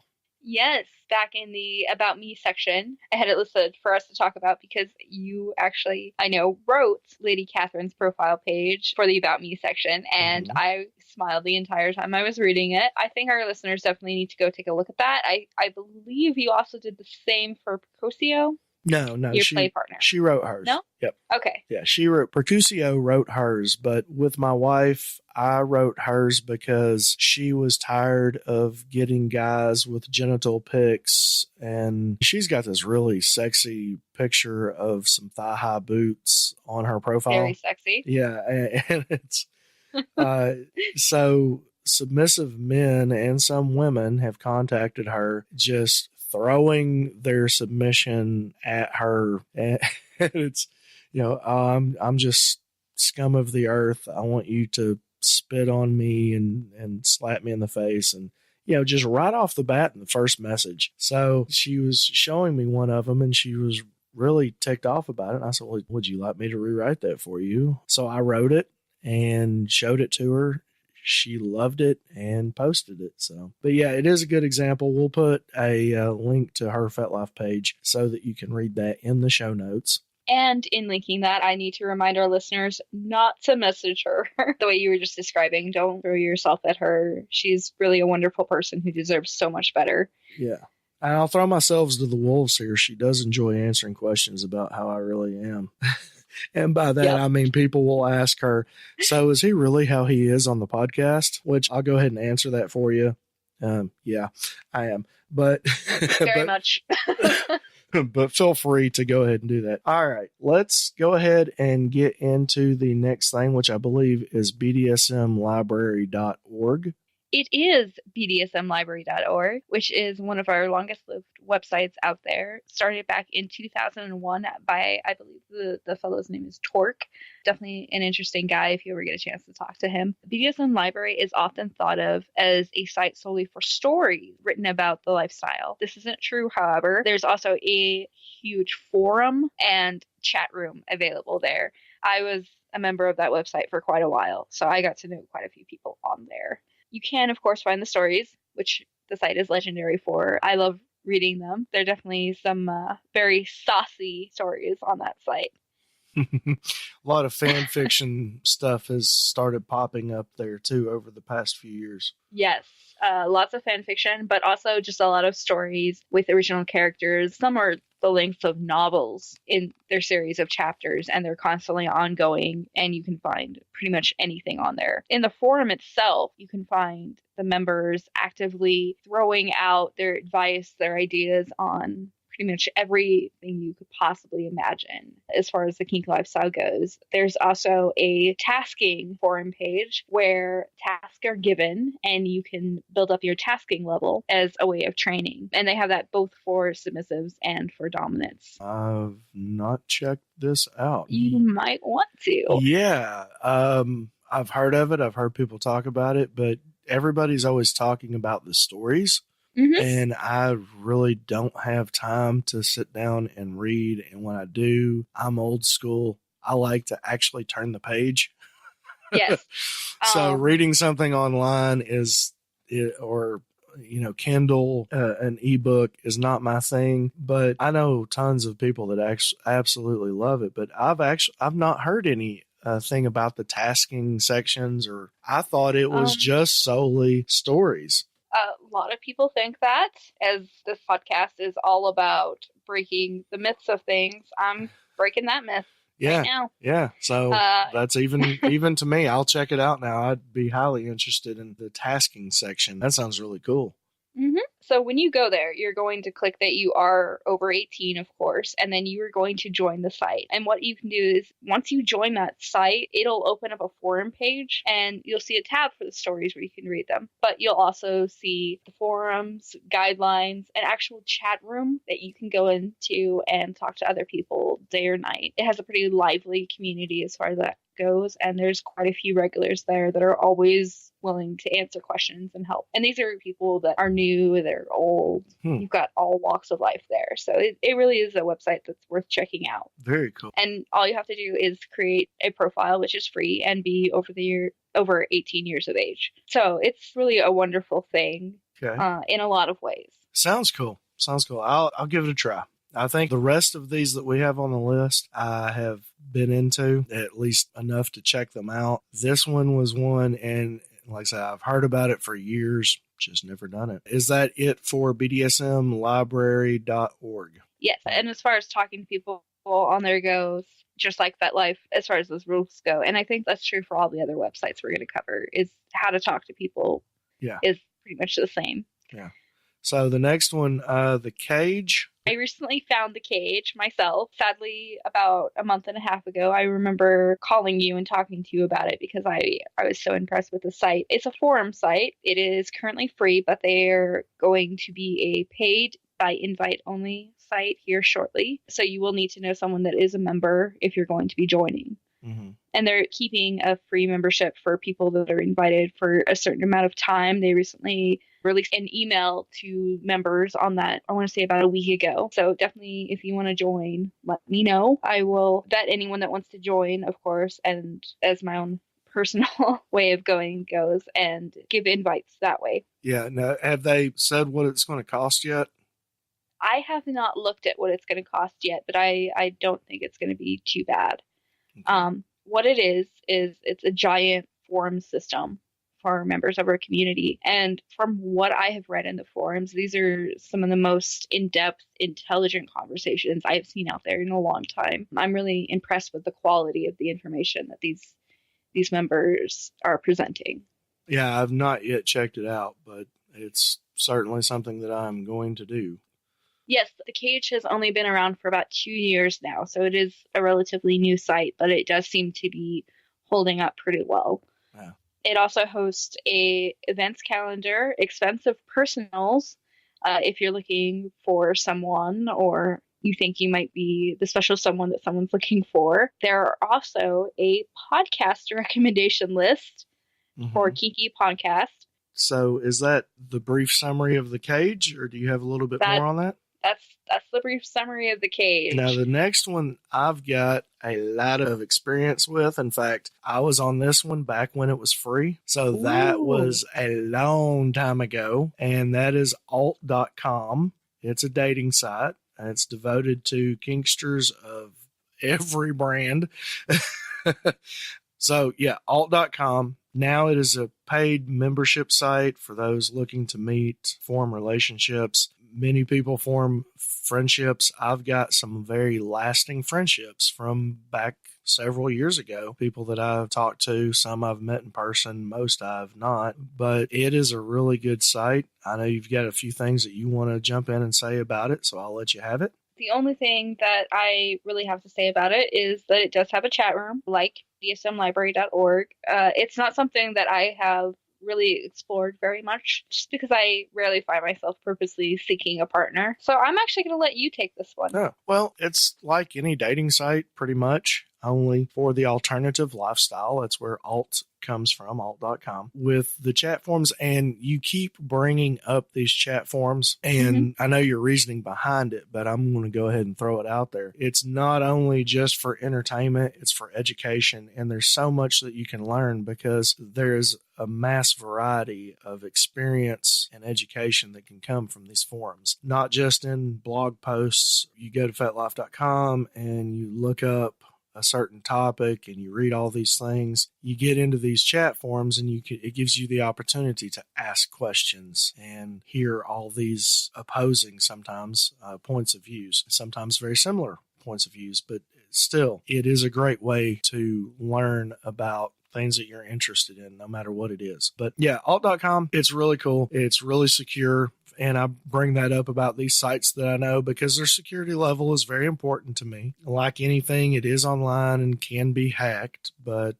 C: Yes, back in the About Me section, I had it listed for us to talk about because you actually, I know, wrote Lady Catherine's profile page for the About Me section, and I smiled the entire time I was reading it. I think our listeners definitely need to go take a look at that. I believe you also did the same for Percusio.
B: No, your
C: play partner.
B: She wrote hers.
C: No?
B: Yep.
C: Okay.
B: Yeah, Percusio wrote hers, but with my wife, I wrote hers because she was tired of getting guys with genital pics, and she's got this really sexy picture of some thigh-high boots on her profile.
C: Very sexy.
B: Yeah, and it's so submissive men and some women have contacted her just throwing their submission at her, and it's I'm just scum of the earth. I want you to spit on me and slap me in the face, and just right off the bat in the first message. So she was showing me one of them, and she was really ticked off about it. And I said, well, would you like me to rewrite that for you? So I wrote it and showed it to her. She loved it and posted it. So, but yeah, it is a good example. We'll put a link to her FetLife page so that you can read that in the show notes.
C: And in linking that, I need to remind our listeners not to message her the way you were just describing. Don't throw yourself at her. She's really a wonderful person who deserves so much better.
B: Yeah. And I'll throw myself to the wolves here. She does enjoy answering questions about how I really am. And by that, I mean, people will ask her, so is he really how he is on the podcast? Which I'll go ahead and answer that for you. Yeah, I am. But
C: very much.
B: But feel free to go ahead and do that. All right, let's go ahead and get into the next thing, which I believe is bdsmlibrary.org.
C: It is BDSMlibrary.org, which is one of our longest-lived websites out there. Started back in 2001 by, I believe, the fellow's name is Torque. Definitely an interesting guy if you ever get a chance to talk to him. BDSM Library is often thought of as a site solely for stories written about the lifestyle. This isn't true, however. There's also a huge forum and chat room available there. I was a member of that website for quite a while, so I got to know quite a few people on there. You can, of course, find the stories, which the site is legendary for. I love reading them. There are definitely some very saucy stories on that site.
B: A lot of fan fiction stuff has started popping up there, too, over the past few years.
C: Yes, lots of fan fiction, but also just a lot of stories with original characters. Some are the length of novels in their series of chapters, and they're constantly ongoing, and you can find pretty much anything on there. In the forum itself, you can find the members actively throwing out their advice, their ideas on pretty much everything you could possibly imagine as far as the kink lifestyle goes. There's also a tasking forum page where tasks are given and you can build up your tasking level as a way of training. And they have that both for submissives and for dominants.
B: I've not checked this out.
C: You might want to.
B: Yeah. I've heard of it. I've heard people talk about it, but everybody's always talking about the stories.
C: Mm-hmm.
B: And I really don't have time to sit down and read. And when I do, I'm old school. I like to actually turn the page.
C: Yes.
B: So reading something online or Kindle, an ebook is not my thing, but I know tons of people that absolutely love it. But I've not heard any thing about the tasking sections, or I thought it was just solely stories.
C: A lot of people think that, as this podcast is all about breaking the myths of things. I'm breaking that myth right now.
B: Yeah. So that's even to me. I'll check it out now. I'd be highly interested in the tasking section. That sounds really cool.
C: Mm-hmm. So when you go there, you're going to click that you are over 18, of course, and then you are going to join the site. And what you can do is once you join that site, it'll open up a forum page and you'll see a tab for the stories where you can read them. But you'll also see the forums, guidelines, an actual chat room that you can go into and talk to other people day or night. It has a pretty lively community as far as that goes, and there's quite a few regulars there that are always willing to answer questions and help. And these are people that are new, they're old. You've got all walks of life there. So it really is a website that's worth checking out.
B: Very cool.
C: And all you have to do is create a profile, which is free, and be over 18 years of age. So it's really a wonderful thing in a lot of ways.
B: Sounds cool. I'll give it a try. I think the rest of these that we have on the list, I have been into at least enough to check them out. This one was one, and like I said, I've heard about it for years, just never done it. Is that it for BDSMlibrary.org?
C: Yes, and as far as talking to people on there goes, just like FetLife, as far as those rules go, and I think that's true for all the other websites we're going to cover, is how to talk to people is pretty much the same.
B: Yeah. So the next one, the Cage.
C: I recently found the Cage myself. Sadly, about a month and a half ago, I remember calling you and talking to you about it because I was so impressed with the site. It's a forum site. It is currently free, but they're going to be a paid by invite only site here shortly. So you will need to know someone that is a member if you're going to be joining. Mm-hmm. And they're keeping a free membership for people that are invited for a certain amount of time. They recently released an email to members on that, I want to say about a week ago. So definitely, if you want to join, let me know. I will vet anyone that wants to join, of course, and as my own personal way of going goes, and give invites that way.
B: Yeah. Now, have they said what it's going to cost yet?
C: I have not looked at what it's going to cost yet, but I don't think it's going to be too bad. Okay. What it is it's a giant forum system for members of our community. And from what I have read in the forums, these are some of the most in-depth, intelligent conversations I have seen out there in a long time. I'm really impressed with the quality of the information that these members are presenting.
B: Yeah, I've not yet checked it out, but it's certainly something that I'm going to do.
C: Yes, the Cage has only been around for about 2 years now, so it is a relatively new site, but it does seem to be holding up pretty well.
B: Yeah.
C: It also hosts a events calendar, expensive personals, if you're looking for someone or you think you might be the special someone that someone's looking for. There are also a podcast recommendation list for Kinky Podcast.
B: So is that the brief summary of the cage, or do you have a little bit more on that?
C: That's the brief summary of the cage.
B: Now, the next one I've got a lot of experience with. In fact, I was on this one back when it was free. So that was a long time ago. And that is alt.com. It's a dating site. And it's devoted to kinksters of every brand. So, yeah, alt.com. Now it is a paid membership site for those looking to meet, form relationships. Many people form friendships. I've got some very lasting friendships from back several years ago. People that I've talked to, some I've met in person, most I've not. But it is a really good site. I know you've got a few things that you want to jump in and say about it, so I'll let you have it.
C: The only thing that I really have to say about it is that it does have a chat room, like dsmlibrary.org. It's not something that I have really explored very much, just because I rarely find myself purposely seeking a partner. So I'm actually going to let you take this one.
B: Oh, well, it's like any dating site, pretty much, only for the alternative lifestyle. That's where alt comes from, alt.com, with the chat forums. And you keep bringing up these chat forums, and I know your reasoning behind it, but I'm going to go ahead and throw it out there. It's not only just for entertainment, it's for education. And there's so much that you can learn because there's a mass variety of experience and education that can come from these forums, not just in blog posts. You go to fetlife.com and you look up a certain topic and you read all these things. You get into these chat forums and it gives you the opportunity to ask questions and hear all these opposing, sometimes points of views, sometimes very similar points of views, but still, it is a great way to learn about things that you're interested in, no matter what it is. But yeah, alt.com, it's really cool. It's really secure. And I bring that up about these sites that I know because their security level is very important to me. Like anything, it is online and can be hacked, but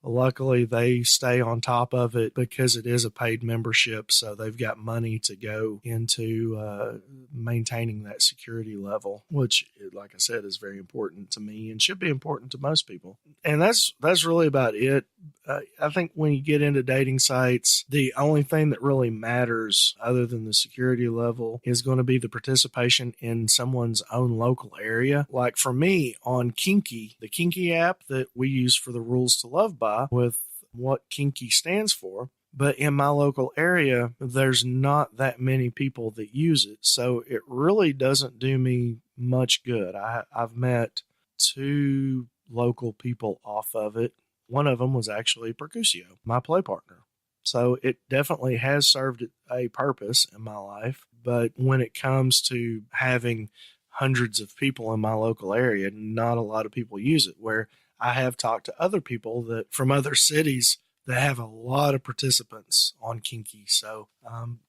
B: luckily they stay on top of it because it is a paid membership. So they've got money to go into maintaining that security level, which, like I said, is very important to me and should be important to most people. And that's really about it. I think when you get into dating sites, the only thing that really matters other than the security level is going to be the participation in someone's own local area. Like for me on Kinky, the Kinky app that we use for the rules to love by, with what Kinky stands for. But in my local area, there's not that many people that use it. So it really doesn't do me much good. I've met 2 local people off of it. One of them was actually Percusio, my play partner. So it definitely has served a purpose in my life. But when it comes to having hundreds of people in my local area, not a lot of people use it, where I have talked to other people that from other cities that have a lot of participants on Kinky. So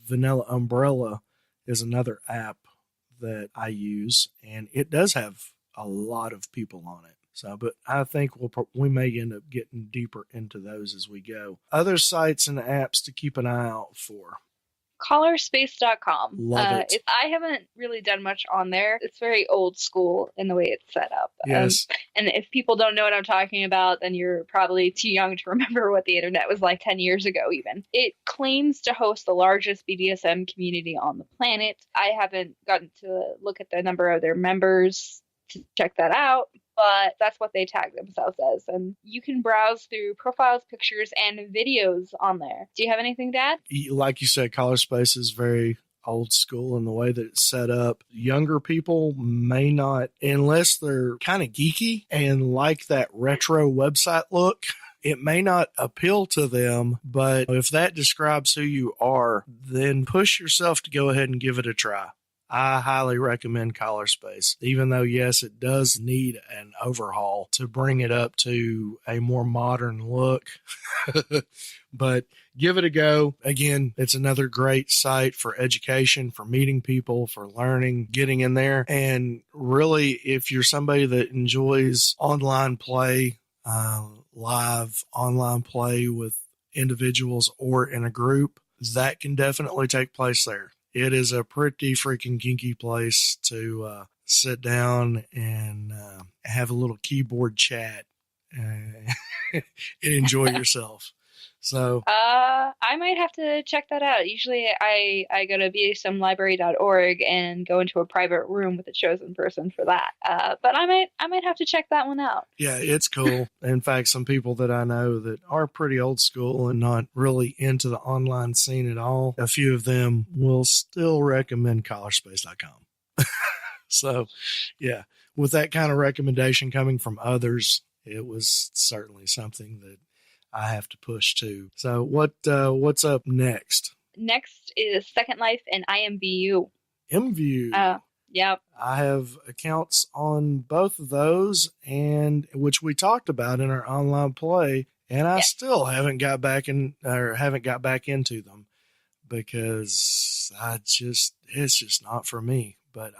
B: Vanilla Umbrella is another app that I use, and it does have a lot of people on it. So, but I think we may end up getting deeper into those as we go. Other sites and apps to keep an eye out for.
C: Collarspace.com.
B: Love it.
C: I haven't really done much on there. It's very old school in the way it's set up.
B: Yes.
C: And if people don't know what I'm talking about, then you're probably too young to remember what the internet was like 10 years ago even. It claims to host the largest BDSM community on the planet. I haven't gotten to look at the number of their members to check that out, but that's what they tag themselves as. And you can browse through profiles, pictures, and videos on there. Do you have anything to add?
B: Like you said, Collarspace is very old school in the way that it's set up. Younger people may not, unless they're kind of geeky and like that retro website look, it may not appeal to them, but if that describes who you are, then push yourself to go ahead and give it a try. I highly recommend Collarspace, even though, yes, it does need an overhaul to bring it up to a more modern look. But give it a go. Again, it's another great site for education, for meeting people, for learning, getting in there. And really, if you're somebody that enjoys online play, live online play with individuals or in a group, that can definitely take place there. It is a pretty freaking kinky place to sit down and have a little keyboard chat and enjoy yourself. So,
C: I might have to check that out. Usually I go to BDSMlibrary.org and go into a private room with a chosen person for that. But I might have to check that one out.
B: yeah, it's cool. In fact, some people that I know that are pretty old school and not really into the online scene at all, a few of them will still recommend collarspace.com. So, yeah, with that kind of recommendation coming from others, it was certainly something that I have to push too. So what's up next?
C: Next is Second Life and IMVU.
B: MView.
C: Yep.
B: I have accounts on both of those, and which we talked about in our online play, and I still haven't got back into them because it's just not for me. But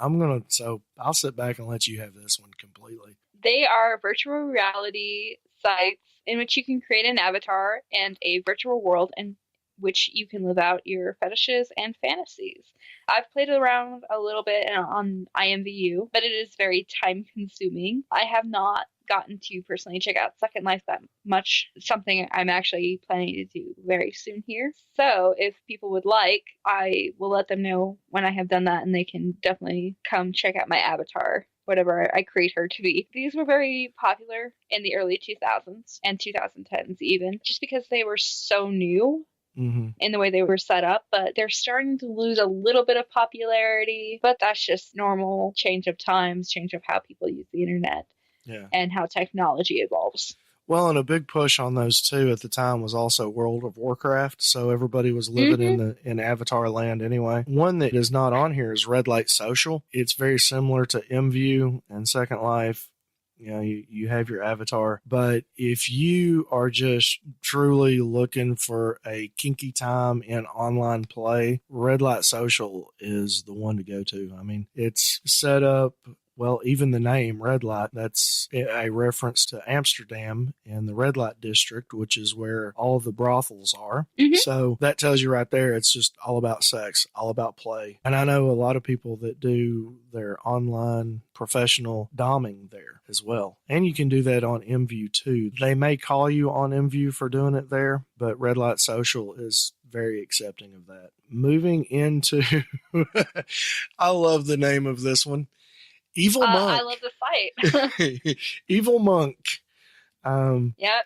B: so I'll sit back and let you have this one completely.
C: They are virtual reality sites in which you can create an avatar and a virtual world in which you can live out your fetishes and fantasies. I've played around a little bit on IMVU, but it is very time consuming. I have not gotten to personally check out Second Life that much, something I'm actually planning to do very soon here. So if people would like, I will let them know when I have done that, and they can definitely come check out my avatar, whatever I create her to be. These were very popular in the early 2000s and 2010s even, just because they were so new in the way they were set up, but they're starting to lose a little bit of popularity. But that's just normal change of times, change of how people use the internet, and how technology evolves.
B: Well, and a big push on those two at the time was also World of Warcraft, so everybody was living in Avatar land anyway. One that is not on here is Red Light Social. It's very similar to MView and Second Life. You know, you have your avatar, but if you are just truly looking for a kinky time in online play, Red Light Social is the one to go to. I mean, it's set up, well, even the name Red Light, that's a reference to Amsterdam and the Red Light District, which is where all of the brothels are. So that tells you right there, it's just all about sex, all about play. And I know a lot of people that do their online professional doming there as well. And you can do that on MView too. They may call you on MView for doing it there, but Red Light Social is very accepting of that. Moving into, I love the name of this one. Evil Monk.
C: I love the site.
B: Evil Monk.
C: Yep.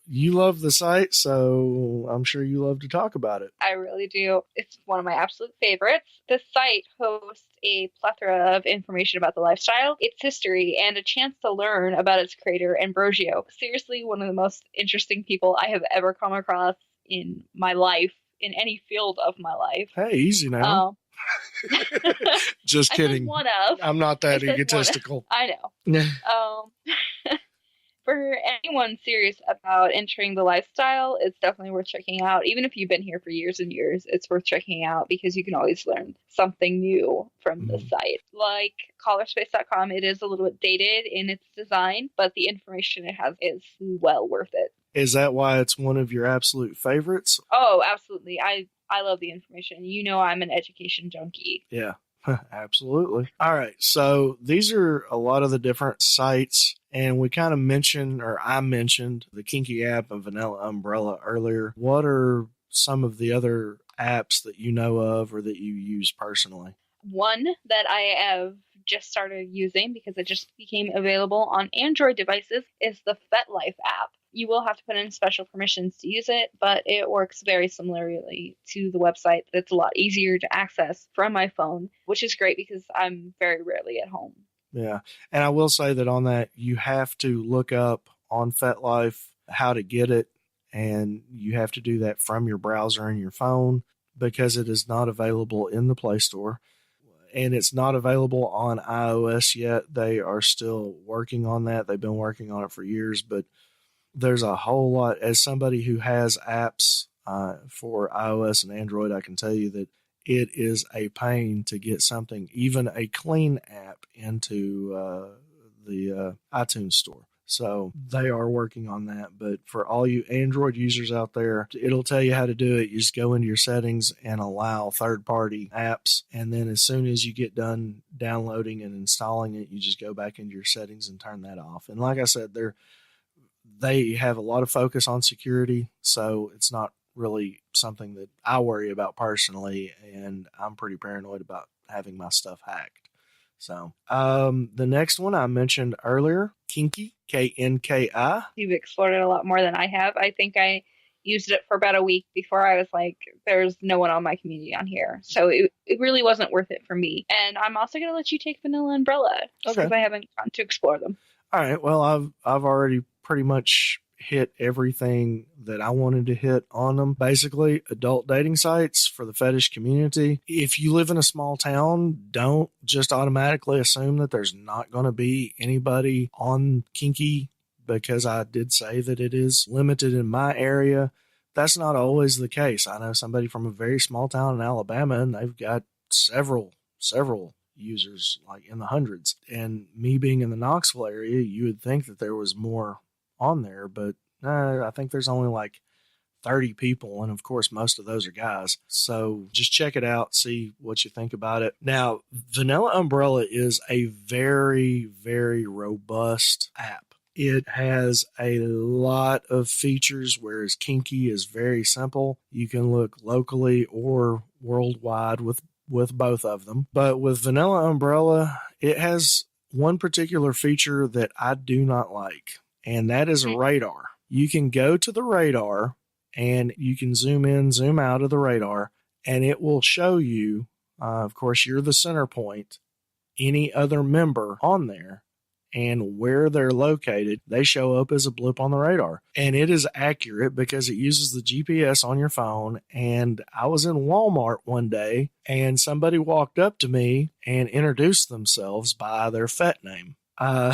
B: You love the site, so I'm sure you love to talk about it.
C: I really do. It's one of my absolute favorites. The site hosts a plethora of information about the lifestyle, its history, and a chance to learn about its creator, Ambrosio. Seriously, one of the most interesting people I have ever come across in my life, in any field of my life.
B: Hey, easy now. Just kidding.
C: One of.
B: I'm not that egotistical.
C: I know. For anyone serious about entering the lifestyle, it's definitely worth checking out. Even if you've been here for years and years, it's worth checking out because you can always learn something new from the site. Like collarspace.com, it is a little bit dated in its design, but the information it has is well worth it.
B: Is that why it's one of your absolute favorites?
C: Oh, absolutely. I love the information. You know, I'm an education junkie.
B: Yeah, absolutely. All right. So these are a lot of the different sites, and we kind of mentioned, or I mentioned, the Kinky app and Vanilla Umbrella earlier. What are some of the other apps that you know of or that you use personally?
C: One that I have just started using because it just became available on Android devices is the FetLife app. You will have to put in special permissions to use it, but it works very similarly to the website. It's a lot easier to access from my phone, which is great because I'm very rarely at home.
B: Yeah. And I will say that on that, you have to look up on FetLife how to get it, and you have to do that from your browser and your phone because it is not available in the Play Store. And it's not available on iOS yet. They are still working on that. They've been working on it for years, but there's a whole lot. As somebody who has apps for iOS and Android, I can tell you that it is a pain to get something, even a clean app, into the iTunes store. So they are working on that. But for all you Android users out there, it'll tell you how to do it. You just go into your settings and allow third-party apps. And then as soon as you get done downloading and installing it, you just go back into your settings and turn that off. And like I said, they have a lot of focus on security, so it's not really something that I worry about personally, and I'm pretty paranoid about having my stuff hacked. So the next one I mentioned earlier, Kinky, KNKI.
C: You've explored it a lot more than I have. I think I used it for about a week before I was like, there's no one on my community on here. So it really wasn't worth it for me. And I'm also going to let you take Vanilla Umbrella because I haven't gotten to explore them.
B: All right. Well, I've already pretty much hit everything that I wanted to hit on them. Basically, adult dating sites for the fetish community. If you live in a small town, don't just automatically assume that there's not going to be anybody on Kinky, because I did say that it is limited in my area. That's not always the case. I know somebody from a very small town in Alabama, and they've got several users, like in the hundreds. And me being in the Knoxville area, you would think that there was more on there, but no, I think there's only like 30 people, and of course most of those are guys. So just check it out, see what you think about it. Now, Vanilla Umbrella is a very, very robust app. It has a lot of features, whereas Kinky is very simple. You can look locally or worldwide with both of them. But with Vanilla Umbrella, it has one particular feature that I do not like, and that is a radar. You can go to the radar and you can zoom in, zoom out of the radar, and it will show you, of course, you're the center point, any other member on there, and where they're located. They show up as a blip on the radar. And it is accurate because it uses the GPS on your phone. And I was in Walmart one day, and somebody walked up to me and introduced themselves by their FET name. How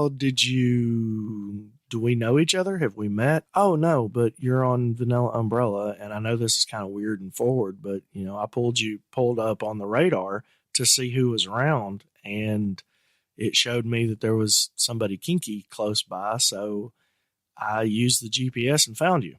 B: do we know each other? Have we met? Oh, no, but you're on Vanilla Umbrella. And I know this is kind of weird and forward, but, I pulled up on the radar to see who was around, and it showed me that there was somebody kinky close by. So I used the GPS and found you.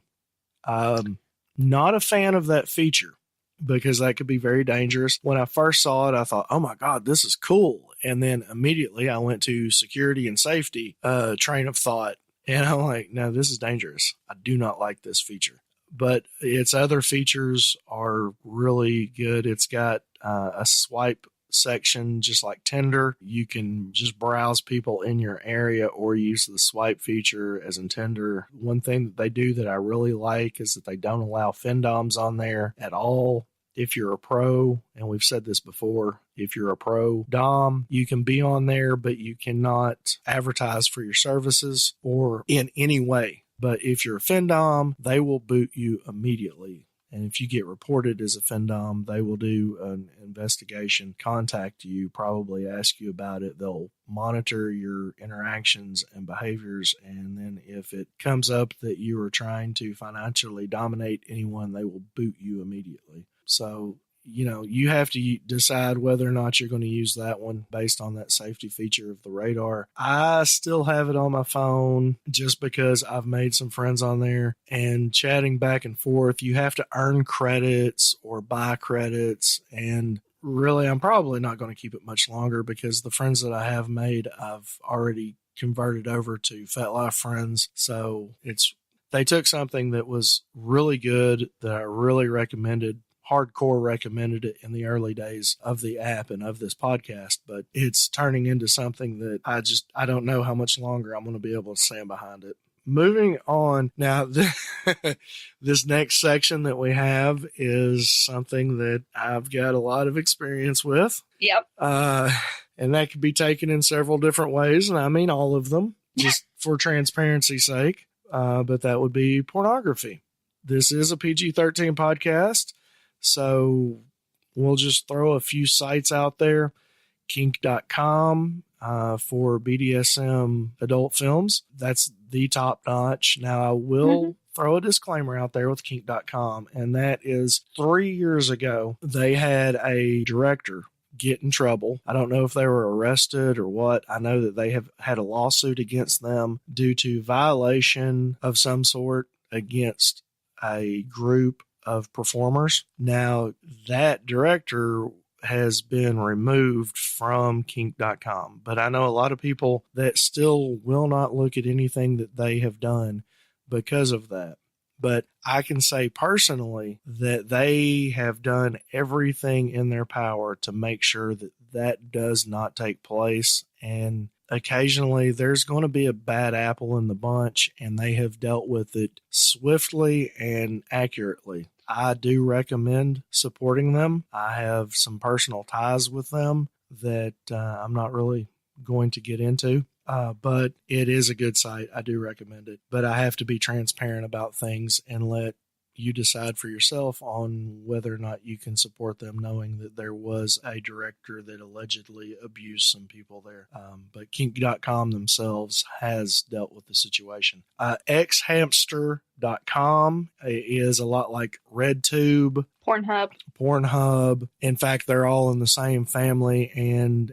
B: Not a fan of that feature because that could be very dangerous. When I first saw it, I thought, oh my God, this is cool. And then immediately I went to security and safety train of thought. And I'm like, no, this is dangerous. I do not like this feature. But its other features are really good. It's got a swipe section, just like Tinder. You can just browse people in your area or use the swipe feature as in Tinder. One thing that they do that I really like is that they don't allow findoms on there at all. If you're a pro, and we've said this before, if you're a pro dom, you can be on there, but you cannot advertise for your services or in any way. But if you're a findom, they will boot you immediately. And if you get reported as a findom, they will do an investigation, contact you, probably ask you about it. They'll monitor your interactions and behaviors. And then if it comes up that you are trying to financially dominate anyone, they will boot you immediately. So, you have to decide whether or not you're going to use that one based on that safety feature of the radar. I still have it on my phone just because I've made some friends on there, and chatting back and forth, you have to earn credits or buy credits. And really, I'm probably not going to keep it much longer because the friends that I have made, I've already converted over to FetLife friends. So they took something that was really good that I really hardcore recommended it in the early days of the app and of this podcast, but it's turning into something that I don't know how much longer I'm going to be able to stand behind it. Moving on. Now, this next section that we have is something that I've got a lot of experience with.
C: Yep.
B: And that could be taken in several different ways, and I mean all of them, just for transparency's sake. But that would be pornography. This is a PG-13 podcast. So we'll just throw a few sites out there. Kink.com for BDSM adult films. That's the top notch. Now I will throw a disclaimer out there with Kink.com, and that is 3 years ago, they had a director get in trouble. I don't know if they were arrested or what. I know that they have had a lawsuit against them due to violation of some sort against a group of performers. Now, that director has been removed from kink.com, but I know a lot of people that still will not look at anything that they have done because of that. But I can say personally that they have done everything in their power to make sure that that does not take place. And occasionally there's going to be a bad apple in the bunch, and they have dealt with it swiftly and accurately. I do recommend supporting them. I have some personal ties with them that I'm not really going to get into. But it is a good site. I do recommend it. But I have to be transparent about things and let you decide for yourself on whether or not you can support them, knowing that there was a director that allegedly abused some people there. But kink.com themselves has dealt with the situation. Xhamster.com is a lot like RedTube, Pornhub. In fact, they're all in the same family, and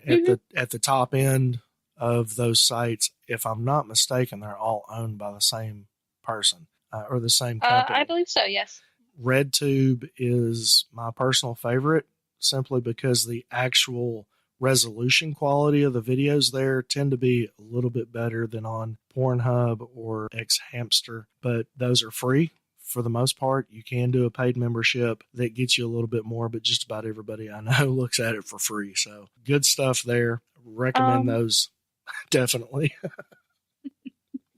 B: at the top end of those sites, if I'm not mistaken, they're all owned by the same person or the same company.
C: I believe so, yes.
B: RedTube is my personal favorite simply because the actual resolution quality of the videos there tend to be a little bit better than on Pornhub or Xhamster, but those are free for the most part. You can do a paid membership that gets you a little bit more, but just about everybody I know looks at it for free. So good stuff there. Recommend those. Definitely.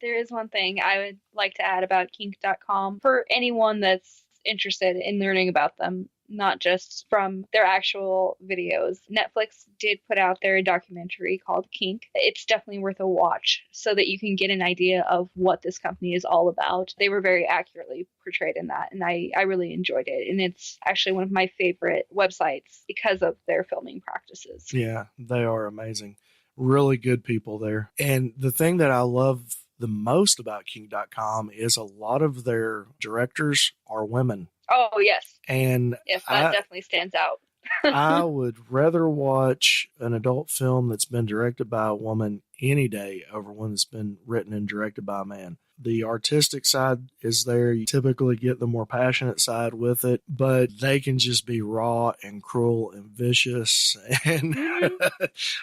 C: There is one thing I would like to add about kink.com for anyone that's interested in learning about them, not just from their actual videos. Netflix did put out their documentary called Kink. It's definitely worth a watch so that you can get an idea of what this company is all about. They were very accurately portrayed in that, and I really enjoyed it. And it's actually one of my favorite websites because of their filming practices.
B: Yeah, they are amazing. Really good people there. And the thing that I love the most about kink.com is a lot of their directors are women.
C: Oh, yes.
B: And
C: yes, that definitely stands out.
B: I would rather watch an adult film that's been directed by a woman any day over one that's been written and directed by a man. The artistic side is there. You typically get the more passionate side with it, but they can just be raw and cruel and vicious and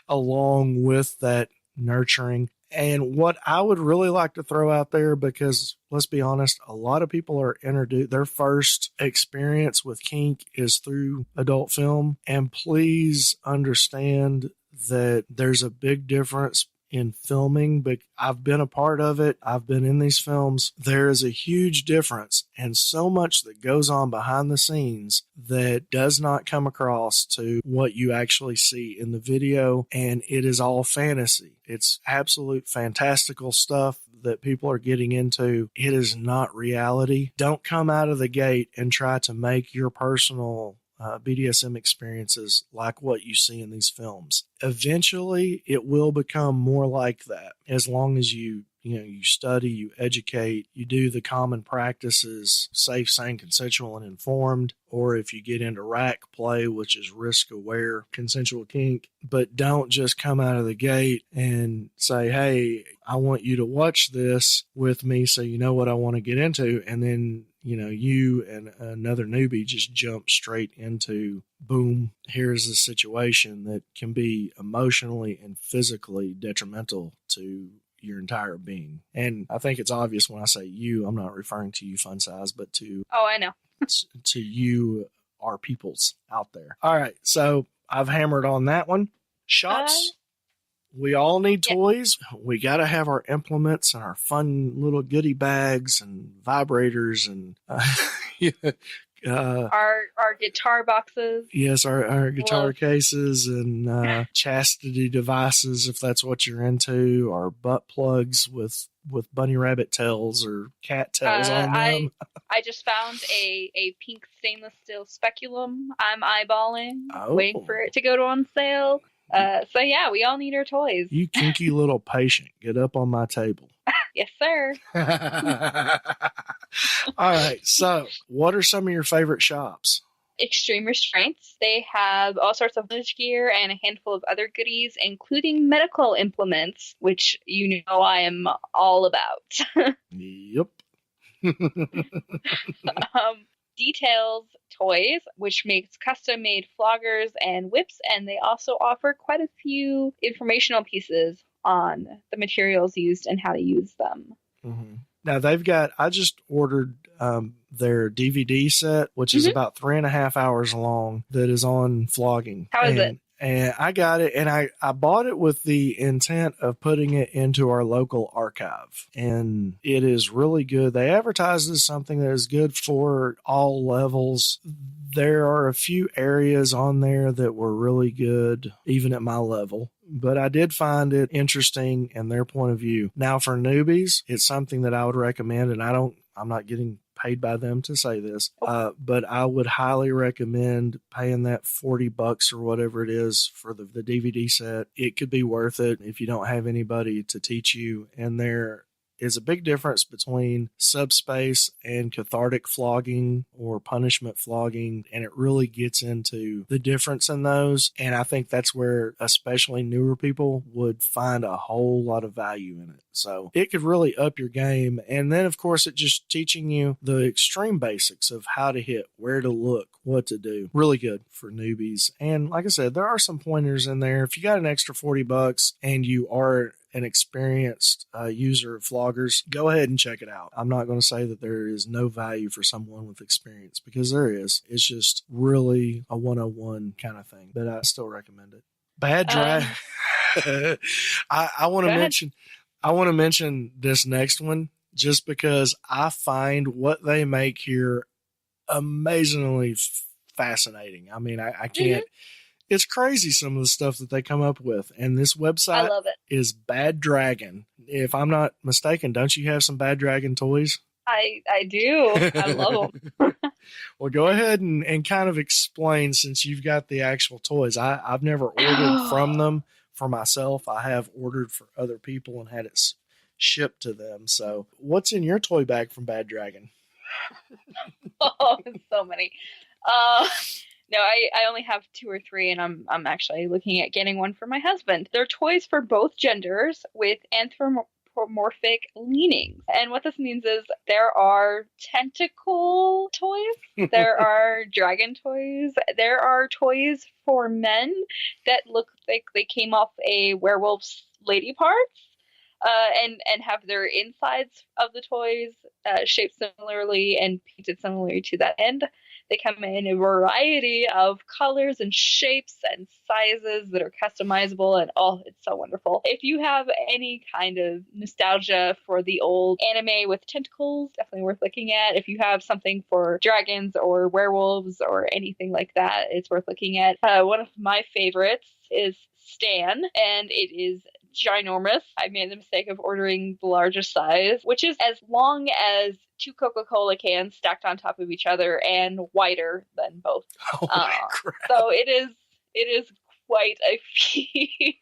B: along with that nurturing. And what I would really like to throw out there, because let's be honest, a lot of people are introduced, their first experience with kink is through adult film. And please understand that there's a big difference in filming, but I've been a part of it. I've been in these films. There is a huge difference and so much that goes on behind the scenes that does not come across to what you actually see in the video. And it is all fantasy. It's absolute fantastical stuff that people are getting into. It is not reality. Don't come out of the gate and try to make your personal BDSM experiences like what you see in these films. Eventually, it will become more like that as long as you study, you educate, you do the common practices, safe, sane, consensual, and informed, or if you get into rack play, which is risk-aware, consensual kink. But don't just come out of the gate and say, hey, I want you to watch this with me so you know what I want to get into, and then you and another newbie just jump straight into, boom, here's a situation that can be emotionally and physically detrimental to your entire being. And I think it's obvious when I say you, I'm not referring to you, Funsize, but to...
C: Oh, I know.
B: to you, our peoples out there. All right, so I've hammered on that one. Shops. We all need toys. We got to have our implements and our fun little goodie bags and vibrators and
C: our guitar boxes.
B: Yes, our guitar cases and chastity devices, if that's what you're into, our butt plugs with bunny rabbit tails or cat tails on them.
C: I just found a pink stainless steel speculum I'm eyeballing, waiting for it to go on sale. So yeah, we all need our toys.
B: You kinky little patient, get up on my table.
C: Yes, sir.
B: All right. So what are some of your favorite shops?
C: extreme restraints. They have all sorts of bondage gear and a handful of other goodies, including medical implements, which you know I am all about.
B: Yep.
C: Details toys, which makes custom-made floggers and whips, and they also offer quite a few informational pieces on the materials used and how to use them.
B: Mm-hmm. Now I just ordered their DVD set, which is about 3.5 hours long, that is on flogging.
C: How is it?
B: And I got it, and I bought it with the intent of putting it into our local archive. And it is really good. They advertise it as something that is good for all levels. There are a few areas on there that were really good, even at my level. But I did find it interesting in their point of view. Now, for newbies, it's something that I would recommend, and I'm not getting paid by them to say this, but I would highly recommend paying that $40 or whatever it is for the DVD set. It could be worth it if you don't have anybody to teach you. And there is a big difference between subspace and cathartic flogging or punishment flogging, and it really gets into the difference in those. And I think that's where especially newer people would find a whole lot of value in it. So it could really up your game. And then, of course, it just teaching you the extreme basics of how to hit, where to look, what to do. Really good for newbies. And like I said, there are some pointers in there. If you got an extra $40 and you are an experienced user of floggers, go ahead and check it out. I'm not going to say that there is no value for someone with experience, because there is. It's just really a 101 kind of thing, but I still recommend it. Bad drag. I want to mention this next one just because I find what they make here amazingly fascinating. I mean, I can't. It's crazy some of the stuff that they come up with. And this website is Bad Dragon. If I'm not mistaken, don't you have some Bad Dragon toys?
C: I do. I love them.
B: Well, go ahead and kind of explain, since you've got the actual toys. I've never ordered from them for myself. I have ordered for other people and had it shipped to them. So what's in your toy bag from Bad Dragon?
C: Oh, so many. No, I only have 2 or 3, and I'm actually looking at getting one for my husband. They're toys for both genders with anthropomorphic leanings. And what this means is there are tentacle toys, there are dragon toys, there are toys for men that look like they came off a werewolf's lady parts. And have their insides of the toys shaped similarly and painted similarly to that end. They come in a variety of colors and shapes and sizes that are customizable, and it's so wonderful. If you have any kind of nostalgia for the old anime with tentacles, definitely worth looking at. If you have something for dragons or werewolves or anything like that, it's worth looking at. One of my favorites is Stan, and it is ginormous. I made the mistake of ordering the largest size, which is as long as 2 Coca-Cola cans stacked on top of each other and wider than both.
B: Crap.
C: So it is quite a feat.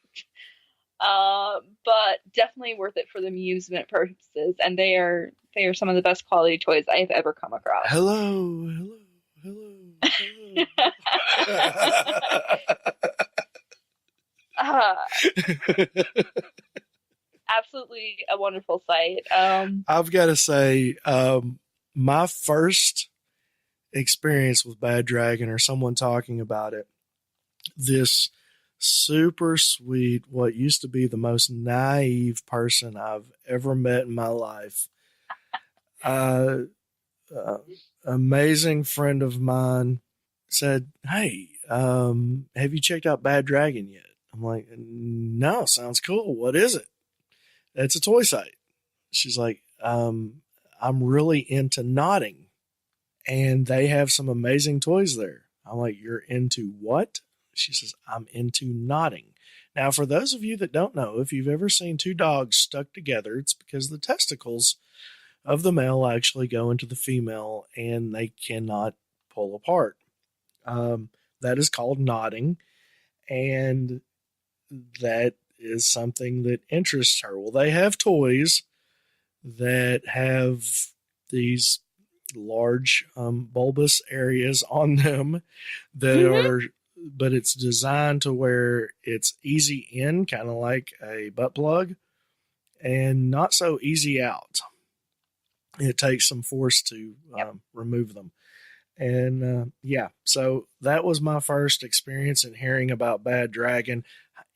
C: But definitely worth it for the amusement purposes, and they are some of the best quality toys I have ever come across.
B: Hello.
C: Absolutely a wonderful site.
B: I've got to say, my first experience with Bad Dragon, or someone talking about it, this super sweet, what used to be the most naive person I've ever met in my life, amazing friend of mine, said, "Hey, have you checked out Bad Dragon yet?" I'm like, "No, sounds cool. What is it?" "It's a toy site." She's like, "I'm really into knotting, and they have some amazing toys there." I'm like, "You're into what?" She says, "I'm into knotting." Now, for those of you that don't know, if you've ever seen 2 dogs stuck together, it's because the testicles of the male actually go into the female, and they cannot pull apart. That is called knotting, and that is something that interests her. Well, they have toys that have these large bulbous areas on them that are, but it's designed to where it's easy in, kind of like a butt plug, and not so easy out. It takes some force to remove them. And so that was my first experience in hearing about Bad Dragon.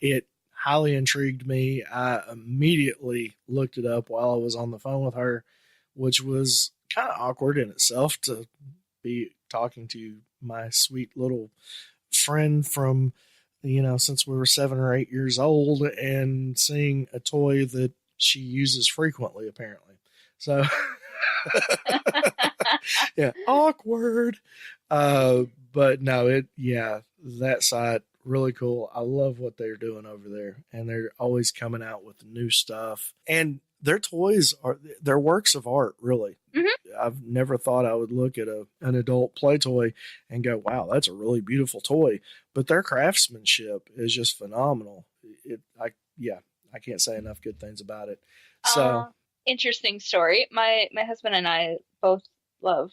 B: It highly intrigued me. I immediately looked it up while I was on the phone with her, which was kind of awkward in itself to be talking to my sweet little friend from, since we were 7 or 8 years old, and seeing a toy that she uses frequently, apparently. So, yeah, awkward. But no, that site, really cool. I love what they're doing over there, and they're always coming out with new stuff. And their toys they're works of art, really. Mm-hmm. I've never thought I would look at an adult play toy and go, wow, that's a really beautiful toy. But their craftsmanship is just phenomenal. I can't say enough good things about it. So
C: interesting story. My husband and I both love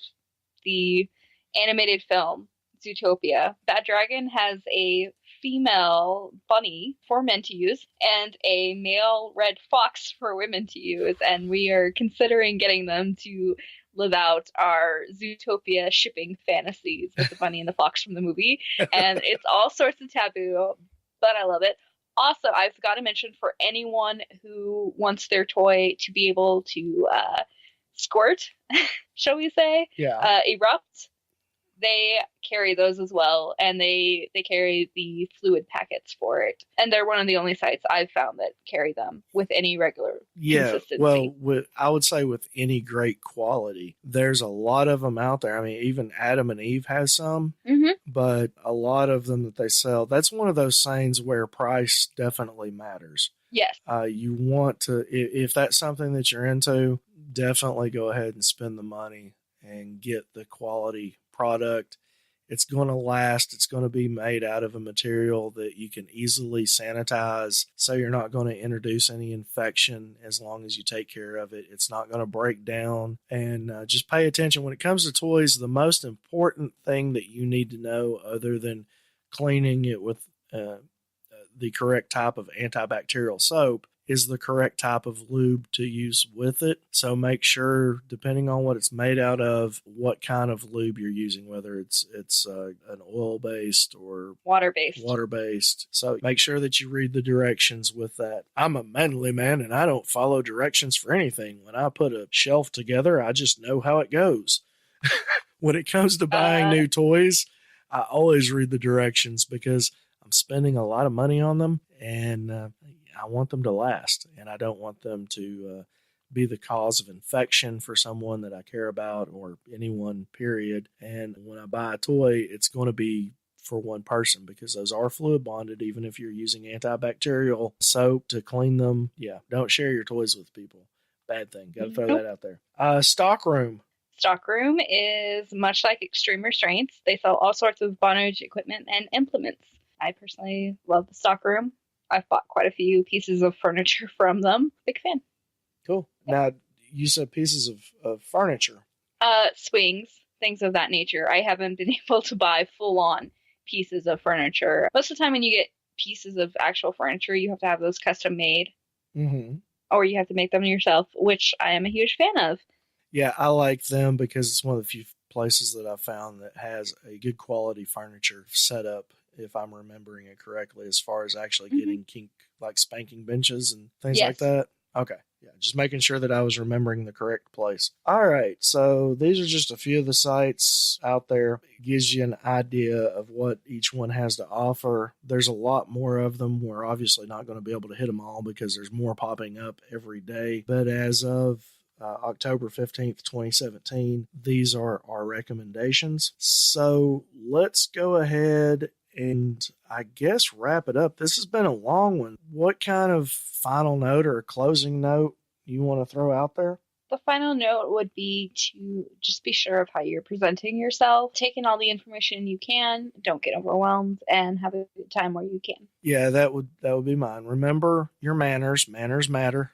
C: the animated film Zootopia. Bad Dragon has a female bunny for men to use and a male red fox for women to use, and we are considering getting them to live out our Zootopia shipping fantasies with the bunny and the fox from the movie. And it's all sorts of taboo, but I love it. Also, I've got to mention, for anyone who wants their toy to be able to squirt, shall we say, erupt, they carry those as well, and they carry the fluid packets for it. And they're one of the only sites I've found that carry them with any regular consistency.
B: Well, I would say with any great quality. There's a lot of them out there. I mean, even Adam and Eve has some, but a lot of them that they sell, that's one of those signs where price definitely matters.
C: Yes.
B: You want to, if that's something that you're into, definitely go ahead and spend the money and get the quality product. It's going to last. It's going to be made out of a material that you can easily sanitize, so you're not going to introduce any infection as long as you take care of it. It's not going to break down. And just pay attention. When it comes to toys, the most important thing that you need to know, other than cleaning it with the correct type of antibacterial soap, is the correct type of lube to use with it. So make sure, depending on what it's made out of, what kind of lube you're using, whether it's an oil-based or water-based. So make sure that you read the directions with that. I'm a manly man, and I don't follow directions for anything. When I put a shelf together, I just know how it goes. When it comes to buying new toys, I always read the directions, because I'm spending a lot of money on them, and I want them to last, and I don't want them to be the cause of infection for someone that I care about, or anyone, period. And when I buy a toy, it's going to be for one person, because those are fluid bonded, even if you're using antibacterial soap to clean them. Yeah, don't share your toys with people. Bad thing. Got to throw that out there. Stockroom.
C: Stockroom is much like Extreme Restraints. They sell all sorts of bondage equipment and implements. I personally love the stockroom. I've bought quite a few pieces of furniture from them. Big fan.
B: Cool. Now, you said pieces of furniture.
C: Swings, things of that nature. I haven't been able to buy full-on pieces of furniture. Most of the time when you get pieces of actual furniture, you have to have those custom made. Mm-hmm. Or you have to make them yourself, which I am a huge fan of.
B: Yeah, I like them because it's one of the few places that I've found that has a good quality furniture set up, if I'm remembering it correctly, as far as actually getting like spanking benches and things like that. Okay. Yeah. Just making sure that I was remembering the correct place. All right. So these are just a few of the sites out there. It gives you an idea of what each one has to offer. There's a lot more of them. We're obviously not going to be able to hit them all, because there's more popping up every day. But as of October 15th, 2017, these are our recommendations. So let's go ahead and I guess wrap it up. This has been a long one. What kind of final note or closing note you want to throw out there?
C: The final note would be to just be sure of how you're presenting yourself. Take in all the information you can. Don't get overwhelmed, and have a good time where you can.
B: Yeah, that would be mine. Remember your manners. Manners matter.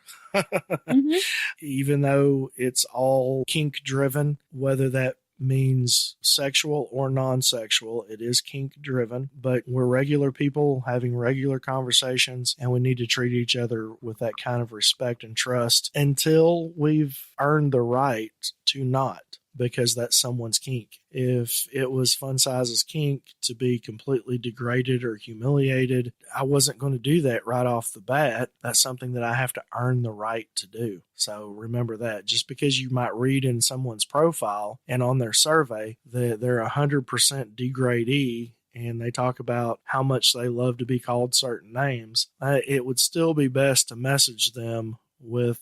C: Mhm.
B: Even though it's all kink driven, whether that means sexual or non-sexual, it is kink driven, but we're regular people having regular conversations, and we need to treat each other with that kind of respect and trust until we've earned the right to not, because that's someone's kink. If it was Funsize's kink to be completely degraded or humiliated, I wasn't going to do that right off the bat. That's something that I have to earn the right to do. So remember that. Just because you might read in someone's profile and on their survey that they're 100% degradee, and they talk about how much they love to be called certain names, it would still be best to message them with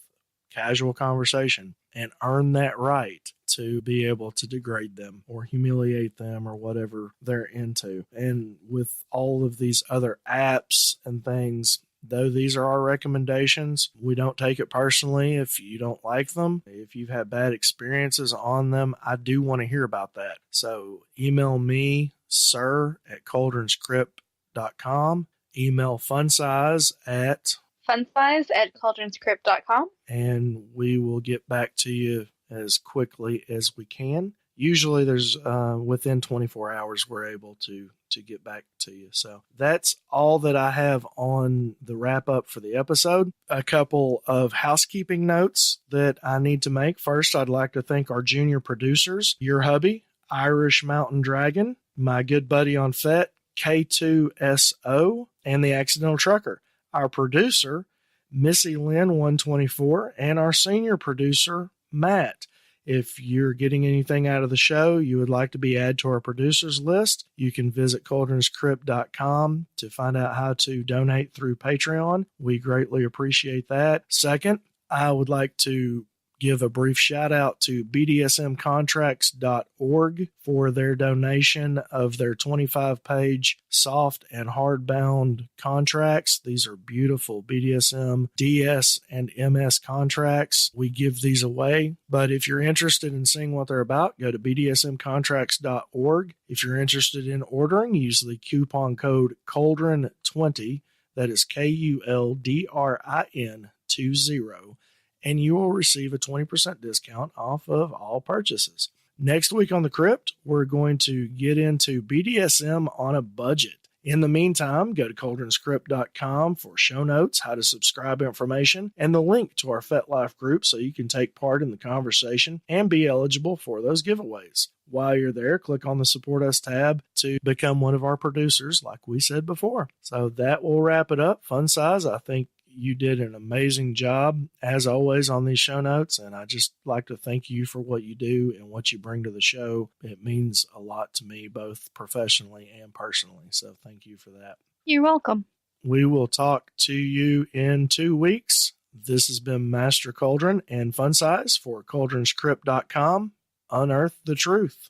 B: casual conversation and earn that right to be able to degrade them or humiliate them or whatever they're into. And with all of these other apps and things, though these are our recommendations, we don't take it personally if you don't like them. If you've had bad experiences on them, I do want to hear about that. So email me, sir@kuldrinscrypt.com. Email Funsize at
C: Funsize@kuldrinskrypt.com.
B: and we will get back to you as quickly as we can. Usually there's within 24 hours we're able to get back to you. So that's all that I have on the wrap up for the episode. A couple of housekeeping notes that I need to make. First, I'd like to thank our junior producers, your hubby, Irish Mountain Dragon, my good buddy on FET, K2SO, and the Accidental Trucker. Our producer, Missy Lynn 124, and our senior producer, Matt. If you're getting anything out of the show, you would like to be added to our producers list, you can visit kuldrinskrypt.com to find out how to donate through Patreon. We greatly appreciate that. Second, I would like to give a brief shout out to BDSMcontracts.org for their donation of their 25-page soft and hardbound contracts. These are beautiful BDSM, DS, and MS contracts. We give these away, but if you're interested in seeing what they're about, go to BDSMcontracts.org. If you're interested in ordering, use the coupon code Kuldrin20, that is KULDRIN 20, and you will receive a 20% discount off of all purchases. Next week on the Krypt, we're going to get into BDSM on a budget. In the meantime, go to kuldrinskrypt.com for show notes, how to subscribe information, and the link to our FetLife group so you can take part in the conversation and be eligible for those giveaways. While you're there, click on the Support Us tab to become one of our producers, like we said before. So that will wrap it up. Funsize, I think you did an amazing job, as always, on these show notes, and I just like to thank you for what you do and what you bring to the show. It means a lot to me, both professionally and personally, so thank you for that.
C: You're welcome.
B: We will talk to you in 2 weeks. This has been Master Kuldrin and Funsize for kuldrinskrypt.com. Unearth the truth.